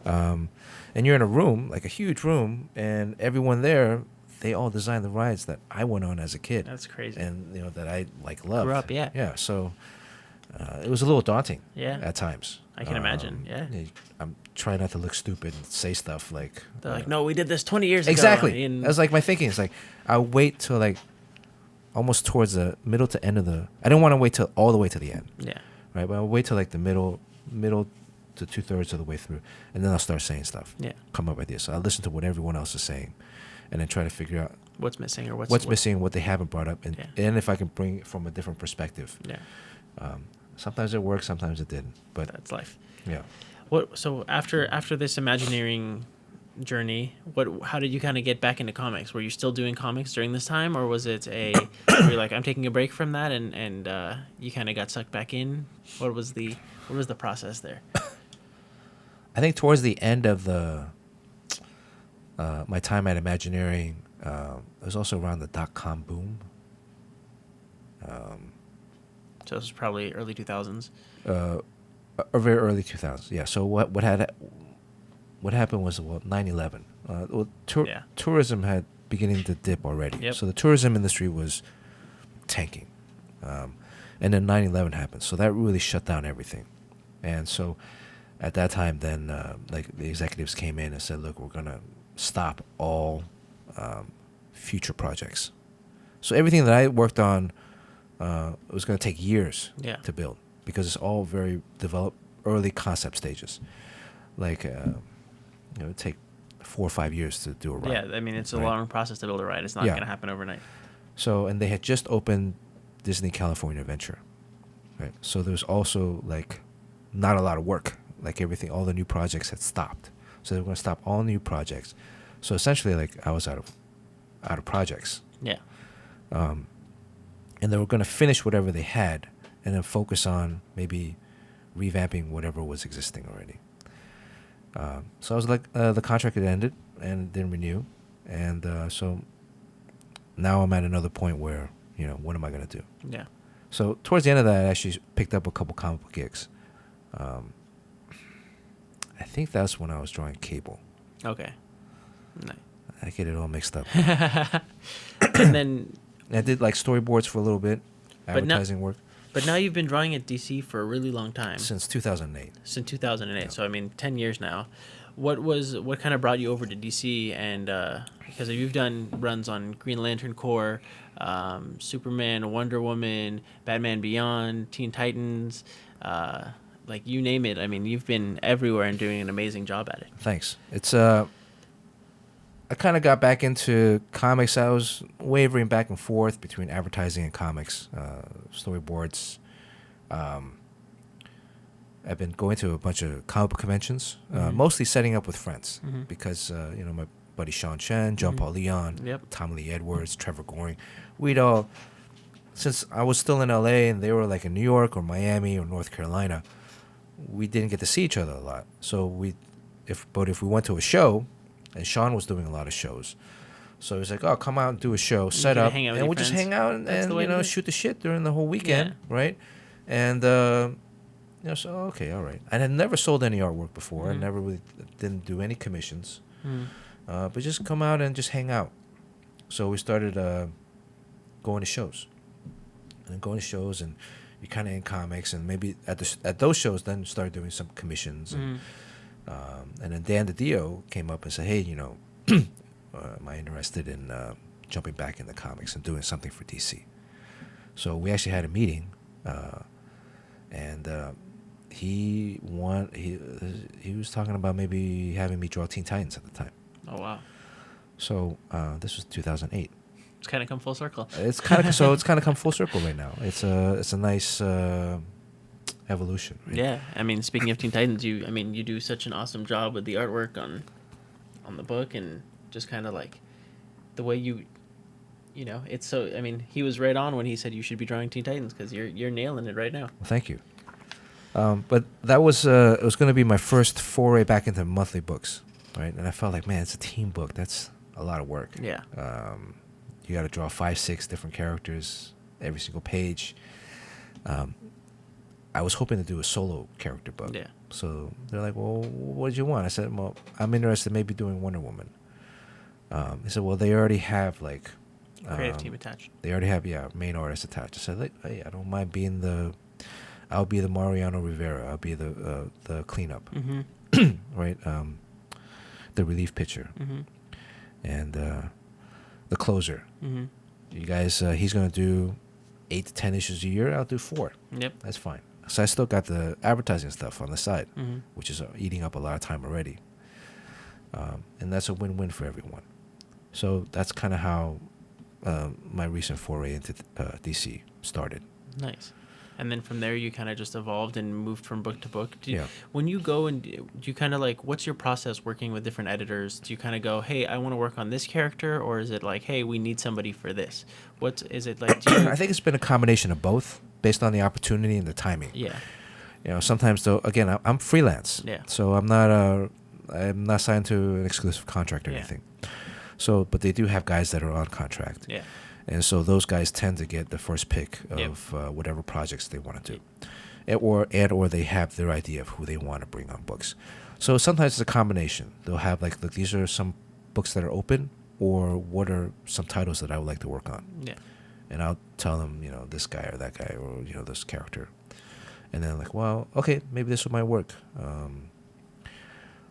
And you're in a room, like a huge room, and everyone there, they all designed the rides that I went on as a kid. That's crazy. And that I loved. Grew up, yeah. Yeah, so it was a little daunting. Yeah. At times. I can imagine, yeah. I'm trying not to look stupid and say stuff like. They're like, no, we did this 20 years ago. Exactly. And That's like my thinking. It's like I'll wait till like almost towards the middle to end of the. I don't want to wait till all the way to the end. Yeah. Right, but I'll wait till like the middle to 2/3 of the way through, and then I'll start saying stuff. Yeah. Come up with ideas. So I'll listen to what everyone else is saying, and then try to figure out What's missing or what's missing, what they haven't brought up, and Yeah. and if I can bring it from a different perspective. Yeah. Sometimes it worked, sometimes it didn't. But That's life. yeah. So after this Imagineering journey, how did you kind of get back into comics? Were you still doing comics during this time, or was it were you like, I'm taking a break from that, and you kind of got sucked back in? What was the process there? I think towards the end of my time at Imagineering, it was also around the .com boom. So this was probably early 2000s. Or very early 2000s. Yeah. So what happened was 9/11. Yeah. Tourism had beginning to dip already. Yep. So the tourism industry was tanking, and then 9/11 happened. So that really shut down everything, and so at that time, then like the executives came in and said, "Look, we're gonna stop all future projects." So everything that I worked on was going to take years Yeah. to build because it's all very developed early concept stages. Like it'd take 4 or 5 years to do a ride. Yeah, I mean, it's a right? long process to build a ride. It's not Yeah. going to happen overnight. So, and they had just opened Disney California Adventure, right? So there was also like not a lot of work. Like everything, all the new projects had stopped. So they were going to stop all new projects. So essentially, like I was out of projects. Yeah. And they were going to finish whatever they had, and then focus on maybe revamping whatever was existing already. So I was like, the contract had ended and it didn't renew, and so now I'm at another point where what am I going to do? Yeah. So towards the end of that, I actually picked up a couple comic book gigs. I think that's when I was drawing Cable. Okay. Nice. I get it all mixed up. And then, I did like storyboards for a little bit, But now- advertising work but now you've been drawing at DC for a really long time. since 2008. Since 2008. Yeah. So I mean, 10 years now. What kind of brought you over to DC? And because you've done runs on Green Lantern Corps, Superman, Wonder Woman, Batman Beyond, Teen Titans, like you name it. I mean, you've been everywhere and doing an amazing job at it. Thanks. It's I kind of got back into comics. I was wavering back and forth between advertising and comics, storyboards. I've been going to a bunch of comic book conventions, mostly setting up with friends because my buddy Sean Chen, John Paul Leon, Yep. Tom Lee Edwards, Trevor Goring, we'd all, since I was still in LA and they were like in New York or Miami or North Carolina, we didn't get to see each other a lot. So if we went to a show, and Sean was doing a lot of shows. So he's like, "Oh, come out and do a show, You set can up, hang out with and your we'll just friends. hang out and, That's the way you to know, do it. shoot the shit during the whole weekend, Yeah. right?" And you know, so okay, all right. I had never sold any artwork before. I Mhm. never really didn't do any commissions, Mhm. but just come out and just hang out. So we started going to shows, and going to shows, and you're kind of in comics, and maybe at those shows, then start doing some commissions, Mhm. and then Dan DiDio came up and said, "Hey, you know, am I interested in jumping back into comics and doing something for DC?" So we actually had a meeting, and he was talking about maybe having me draw Teen Titans at the time. Oh wow. So this was 2008. It's kind of come full circle. It's kind of come full circle right now. It's a nice evolution. Right? Yeah, I mean, speaking of Teen Titans, you do such an awesome job with the artwork on the book, and just kind of like the way you know, it's so. I mean, he was right on when he said you should be drawing Teen Titans because you're nailing it right now. Well, thank you. But that was it was going to be my first foray back into monthly books, right? And I felt like, man, it's a team book. That's a lot of work. Yeah. You got to draw 5-6 different characters every single page. I was hoping to do a solo character book. Yeah. So they're like, "Well, what did you want?" I said, "Well, I'm interested in maybe doing Wonder Woman." They said, "Well, they already have like Creative team attached. They already have main artist attached." I said, like, "Hey, I don't mind being I'll be the Mariano Rivera. I'll be the cleanup, Mm-hmm. right? The relief pitcher, Mm-hmm. and the closer. Mm-hmm. You guys, he's gonna do 8 to 10 issues a year. I'll do 4. Yep. That's fine. So I still got the advertising stuff on the side, Mm-hmm. which is eating up a lot of time already. And that's a win-win for everyone. So that's kind of how my recent foray into DC started. Nice. And then from there, you kind of just evolved and moved from book to book. Yeah. When you go and do you kind of like, what's your process working with different editors? Do you kind of go, hey, I want to work on this character? Or is it like, hey, we need somebody for this? What is it like? Do you, I think it's been a combination of both, based on the opportunity and the timing. yeah. You know, sometimes though, again, I'm freelance. Yeah. So I'm not signed to an exclusive contract or Yeah. anything. So, but they do have guys that are on contract. Yeah. And so those guys tend to get the first pick Yep. of whatever projects they want to do, or they have their idea of who they want to bring on books. So sometimes it's a combination. They'll have like, look, these are some books that are open, or what are some titles that I would like to work on. Yeah. And I'll tell them, you know, this guy or that guy, or you know, this character, and then like, well, okay, maybe this might work.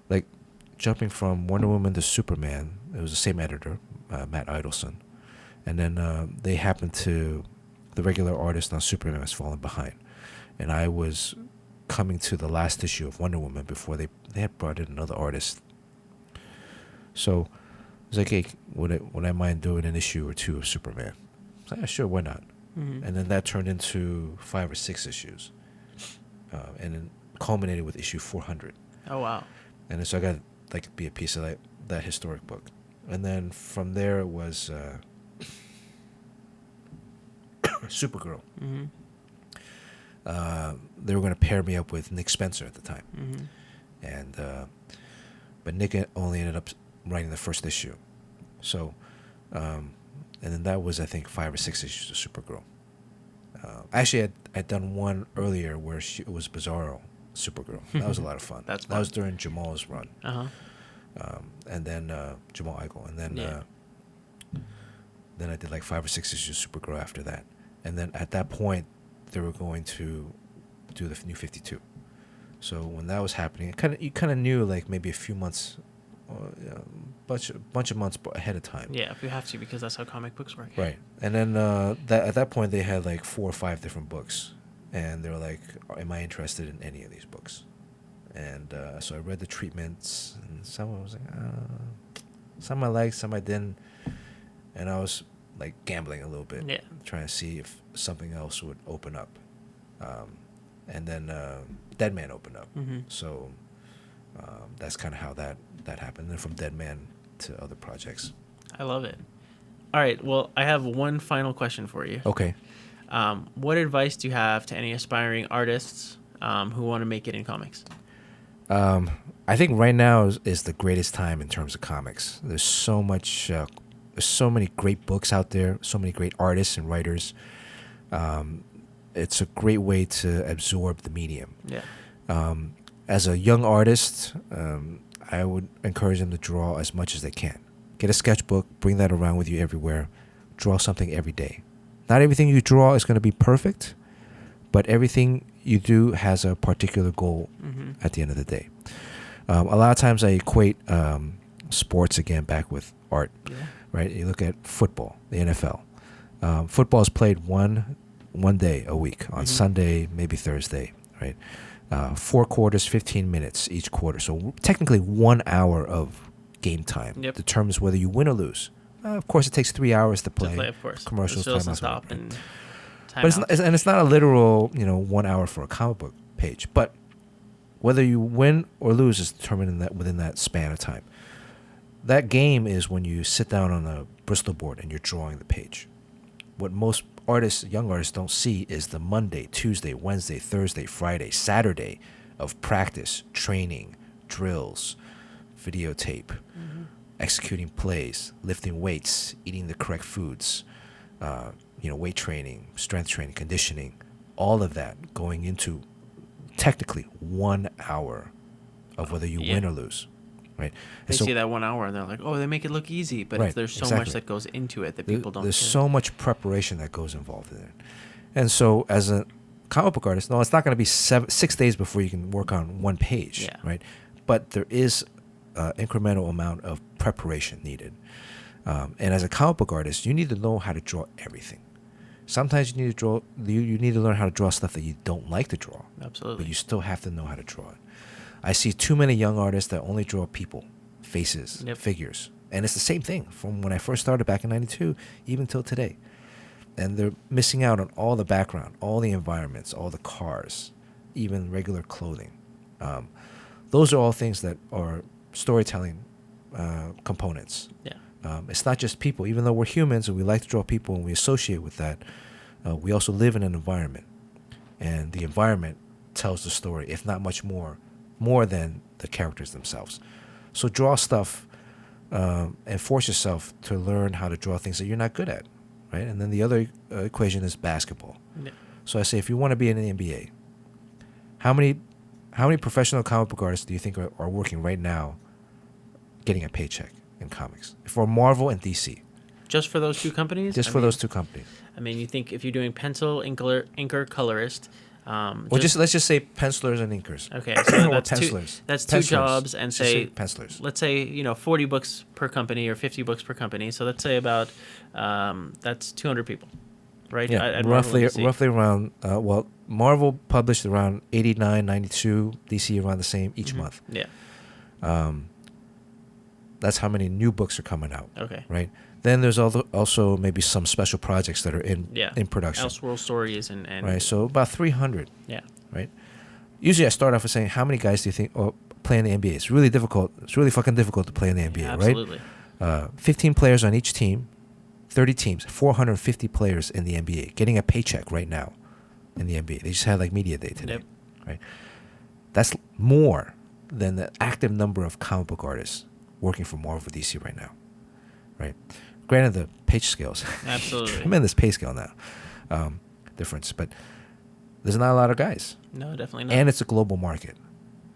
Like jumping from Wonder Woman to Superman, it was the same editor, Matt Idelson. And then they happened to, the regular artist on Superman was falling behind. And I was coming to the last issue of Wonder Woman before they had brought in another artist. So I was like, hey, would I mind doing an issue or 2 of Superman? I was like, yeah, sure, why not? Mm-hmm. And then that turned into 5 or 6 issues. And then culminated with issue 400. Oh, wow. And then so I got like be a piece of that historic book. And then from there it was Supergirl. Mm-hmm. They were going to pair me up with Nick Spencer at the time, Mm-hmm. and but Nick only ended up writing the first issue. So, and then that was, I think, 5 or 6 issues of Supergirl. Actually, I'd done one earlier where it was Bizarro Supergirl. That was a lot of fun. That's That was during Jamal's run, Uh-huh. and then Jamal Eichel, and then Yeah. then I did like 5 or 6 issues of Supergirl after that. And then at that point, they were going to do the new 52. So when that was happening, you kind of knew like maybe a few months, bunch of months ahead of time. Yeah, if you have to, because that's how comic books work. Right. And then at that point, they had like 4 or 5 different books, and they were like, "Am I interested in any of these books?" And so I read the treatments, and some I was like, some I liked, some I didn't, and I was like gambling a little bit, Yeah. trying to see if something else would open up. And then Dead Man opened up, Mm-hmm. so that's kind of how that happened. And from Dead Man to other projects. I love it. All right. Well, I have one final question for you. Okay. What advice do you have to any aspiring artists who want to make it in comics? I think right now is the greatest time in terms of comics. There's so much, there's so many great books out there, so many great artists and writers. It's a great way to absorb the medium. Yeah. As a young artist, I would encourage them to draw as much as they can. Get a sketchbook, bring that around with you everywhere. Draw something every day. Not everything you draw is going to be perfect, but everything you do has a particular goal at the end of the day. A lot of times I equate sports again back with art, right? You look at football, the NFL. Football is played one day a week, on Sunday, maybe Thursday, right? 4 quarters, 15 minutes each quarter. So technically 1 hour of game time determines whether you win or lose. Of course, it takes 3 hours to play. Of course. Commercials, timeouts, stop, and time but it's not a literal, 1 hour for a comic book page. But whether you win or lose is determined within that span of time. That game is when you sit down on a Bristol board and you're drawing the page. What most young artists don't see is the Monday, Tuesday, Wednesday, Thursday, Friday, Saturday of practice, training, drills, videotape, executing plays, lifting weights, eating the correct foods, weight training, strength training, conditioning, all of that going into technically 1 hour of whether you win or lose, right? They see that 1 hour and they're like, oh, they make it look easy, but there's so much that goes into it that people don't. There's so much preparation that goes involved in it, and so as a comic book artist, no, it's not going to be 6 days before you can work on one page, right? But there is incremental amount of preparation needed, and as a comic book artist, you need to know how to draw everything. Sometimes you need to you need to learn how to draw stuff that you don't like to draw. Absolutely. But you still have to know how to draw it. I see too many young artists that only draw people, faces, figures, and it's the same thing from when I first started back in '92, even till today. And they're missing out on all the background, all the environments, all the cars, even regular clothing. Those are all things that are storytelling components. Yeah. It's not just people. Even though we're humans and we like to draw people and we associate with that, we also live in an environment. And the environment tells the story, if not much more than the characters themselves. So draw stuff and force yourself to learn how to draw things that you're not good at, right? And then the other equation is basketball. Yeah. So I say, if you want to be in the NBA, how many professional comic book artists do you think are working right now getting a paycheck in comics for Marvel and DC? Just for those two companies? Just for those two companies. I mean, you think if you're doing pencil, inker, colorist. Let's just say pencilers and inkers. Okay, so that's pencilers. That's two jobs, and say pencilers. Let's say 40 books per company or 50 books per company. So let's say about that's 200 people, right? Yeah, at roughly around. Well, Marvel published around 89, 92. DC around the same each month. Yeah. That's how many new books are coming out. Okay. Right. Then there's also maybe some special projects that are in production. Elseworld stories and right. So about 300. Yeah. Right. Usually I start off with saying, how many guys do you think play in the NBA? It's really difficult. It's really fucking difficult to play in the NBA, absolutely. Right? 15 players on each team, 30 teams, 450 players in the NBA getting a paycheck right now in the NBA. They just had like media day today. Yep. Right. That's more than the active number of comic book artists working for Marvel DC right now, right? Granted, the page scales, absolutely tremendous pay scale now, difference, but there's not a lot of guys. No, definitely not. And it's a global market,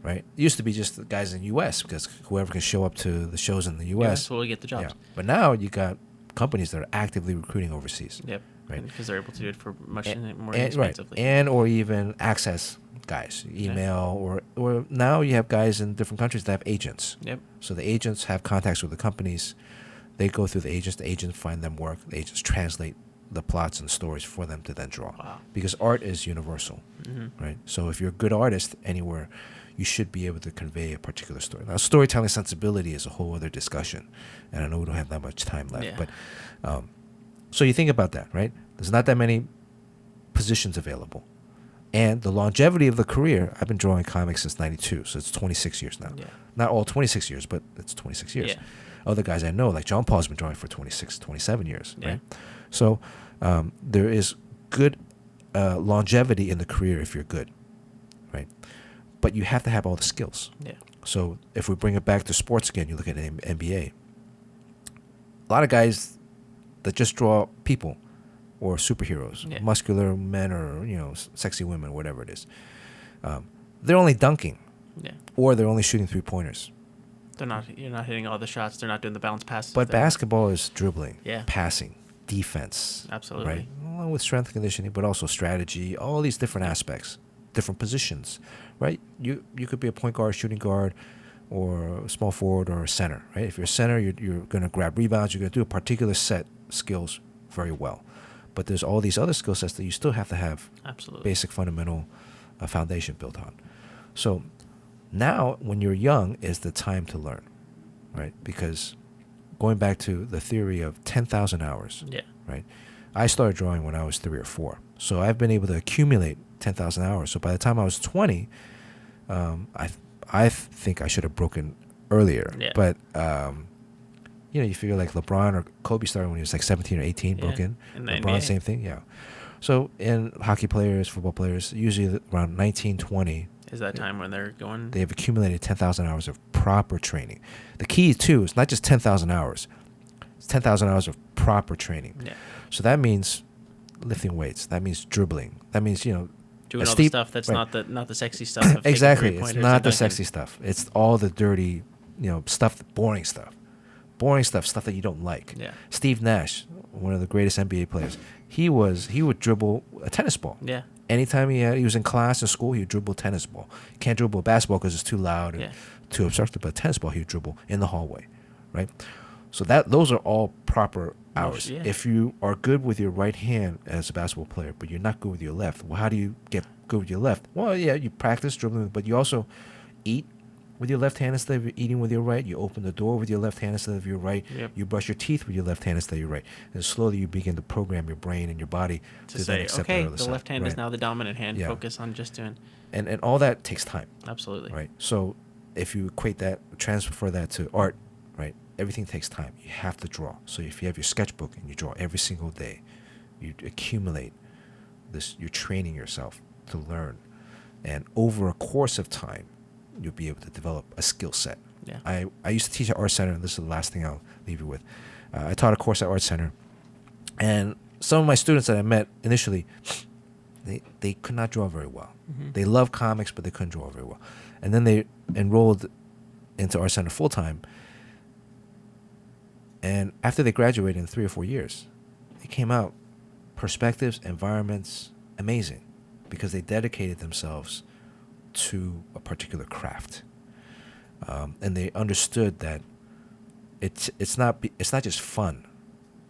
right? It used to be just the guys in the U.S. because whoever can show up to the shows in the U.S. will get the jobs. Yeah. But now you got companies that are actively recruiting overseas. Yep. Right. Because they're able to do it for much more Right. inexpensively. And or even access guys, email or now you have guys in different countries that have agents. Yep. So the agents have contacts with the companies. They go through the agents find them work. The agents translate the plots and stories for them to then draw. Wow. Because art is universal, right? So if you're a good artist anywhere, you should be able to convey a particular story. Now, storytelling sensibility is a whole other discussion, and I know we don't have that much time left. Yeah. But so you think about that, right? There's not that many positions available. And the longevity of the career, I've been drawing comics since 92, so it's 26 years now. Yeah. Not all 26 years, but it's 26 years. Yeah. Other guys I know, like John Paul's been drawing for 26, 27 years, yeah. right? So there is good longevity in the career if you're good, right? but you have to have all the skills. Yeah. So if we bring it back to sports again, you look at the NBA. A lot of guys that just draw people or superheroes, Yeah. muscular men or sexy women, whatever it is. They're only dunking, Yeah. or they're only shooting 3-pointers. You're not hitting all the shots. They're not doing the bounce passes. But basketball is dribbling, Yeah. passing, defense. Absolutely. Right? Along with strength and conditioning, but also strategy, all these different aspects, different positions, right? You could be a point guard, shooting guard, or a small forward, or a center, right? If you're a center, you're going to grab rebounds. You're going to do a particular set skills very well. But there's all these other skill sets that you still have to have Absolutely. basic fundamental foundation built on. So now when you're young is the time to learn, right? Because going back to the theory of 10,000 hours, Yeah. right? I started drawing when I was 3 or 4. So I've been able to accumulate 10,000 hours. So by the time I was 20, I think I should have broken earlier. Yeah. But, you figure like LeBron or Kobe started when he was like 17 or 18, Yeah. broke in. In the LeBron, NBA. same thing, yeah. So in hockey players, football players, usually around 19, 20, Is that time when they're going? they've accumulated 10,000 hours of proper training. The key, too, is not just 10,000 hours. It's 10,000 hours of proper training. Yeah. So that means lifting weights. That means dribbling. That means, Doing all the steep- stuff that's right. not the sexy stuff. Of taking Exactly. It's three-pointers not and the dunking. sexy stuff. It's all the dirty, stuff, boring stuff. Boring stuff that you don't like. Yeah. Steve Nash, one of the greatest NBA players, he would dribble a tennis ball. Yeah. Anytime he was in class in school, he would dribble a tennis ball. Can't dribble a basketball because it's too loud and Yeah. too obstructive, but a tennis ball he would dribble in the hallway, right? So those are all proper hours. Yeah. If you are good with your right hand as a basketball player, but you're not good with your left, well, how do you get good with your left? Well, yeah, you practice dribbling, but you also eat with your left hand instead of eating with your right. You open the door with your left hand instead of your right. Yep. You brush your teeth with your left hand instead of your right. And slowly you begin to program your brain and your body To then say, accept okay, other the side. left hand is Right. now the dominant hand. Yeah. Focus on just doing. And all that takes time, Absolutely. right? So if you transfer that to art, right? Everything takes time. You have to draw. So if you have your sketchbook and you draw every single day, you accumulate this. You're training yourself to learn, and over a course of time, you'll be able to develop a skill set. Yeah. I used to teach at Art Center, and this is the last thing I'll leave you with. I taught a course at Art Center, and some of my students that I met initially, they could not draw very well. Mhm. They loved comics, but they couldn't draw very well. And then they enrolled into Art Center full time. And after they graduated in 3 or 4 years, they came out perspectives, environments, amazing, because they dedicated themselves to a particular craft, and they understood that it's not just fun,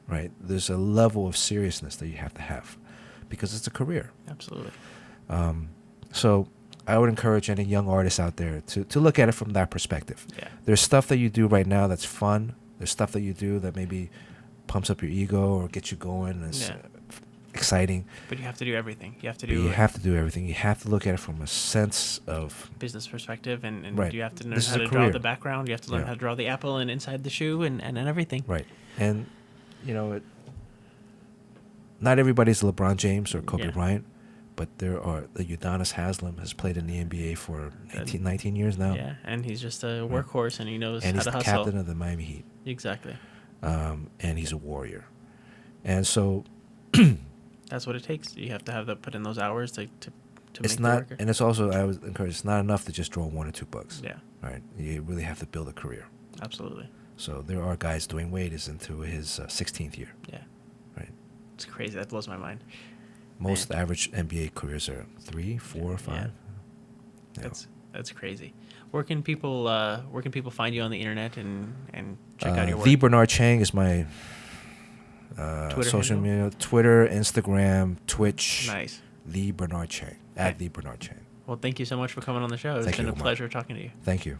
right? There's a level of seriousness that you have to have, because it's a career. Absolutely. So I would encourage any young artists out there to look at it from that perspective. Yeah. There's stuff that you do right now that's fun. There's stuff that you do that maybe pumps up your ego or gets you going and it's Yeah. exciting. But you have to do everything. You have to But do you have to do everything. You have to look at it from a sense of business perspective, and Right. you have to learn This is how a to draw career. the background. You have to learn Yeah. how to draw the apple and inside the shoe and everything. right. And not everybody's LeBron James or Kobe Yeah. Bryant, but there are the Udonis Haslam has played in the NBA for 19 years now. Yeah, and he's just a workhorse, and he knows And how he's to the hustle. captain of the Miami Heat. Exactly. And he's a warrior. And so That's what it takes. You have to have put in those hours to it's make not, the and it's also, I would encourage, it's not enough to just draw 1 or 2 books. Yeah, Right. You really have to build a career. absolutely. So there are guys. Dwayne Wade is into his 16th year. Yeah, Right. it's crazy. That blows my mind. Most Man. average NBA careers are 3, 4, 5. Yeah. That's crazy. Where can people find you on the internet and check out your work? The Bernard Chang is my Twitter social handle? media: Twitter, Instagram, Twitch. Nice. The Bernard Chang Okay. @the Bernard Chang. Well, thank you so much for coming on the show. It's Thank been you, a Omar. pleasure talking to you. Thank you.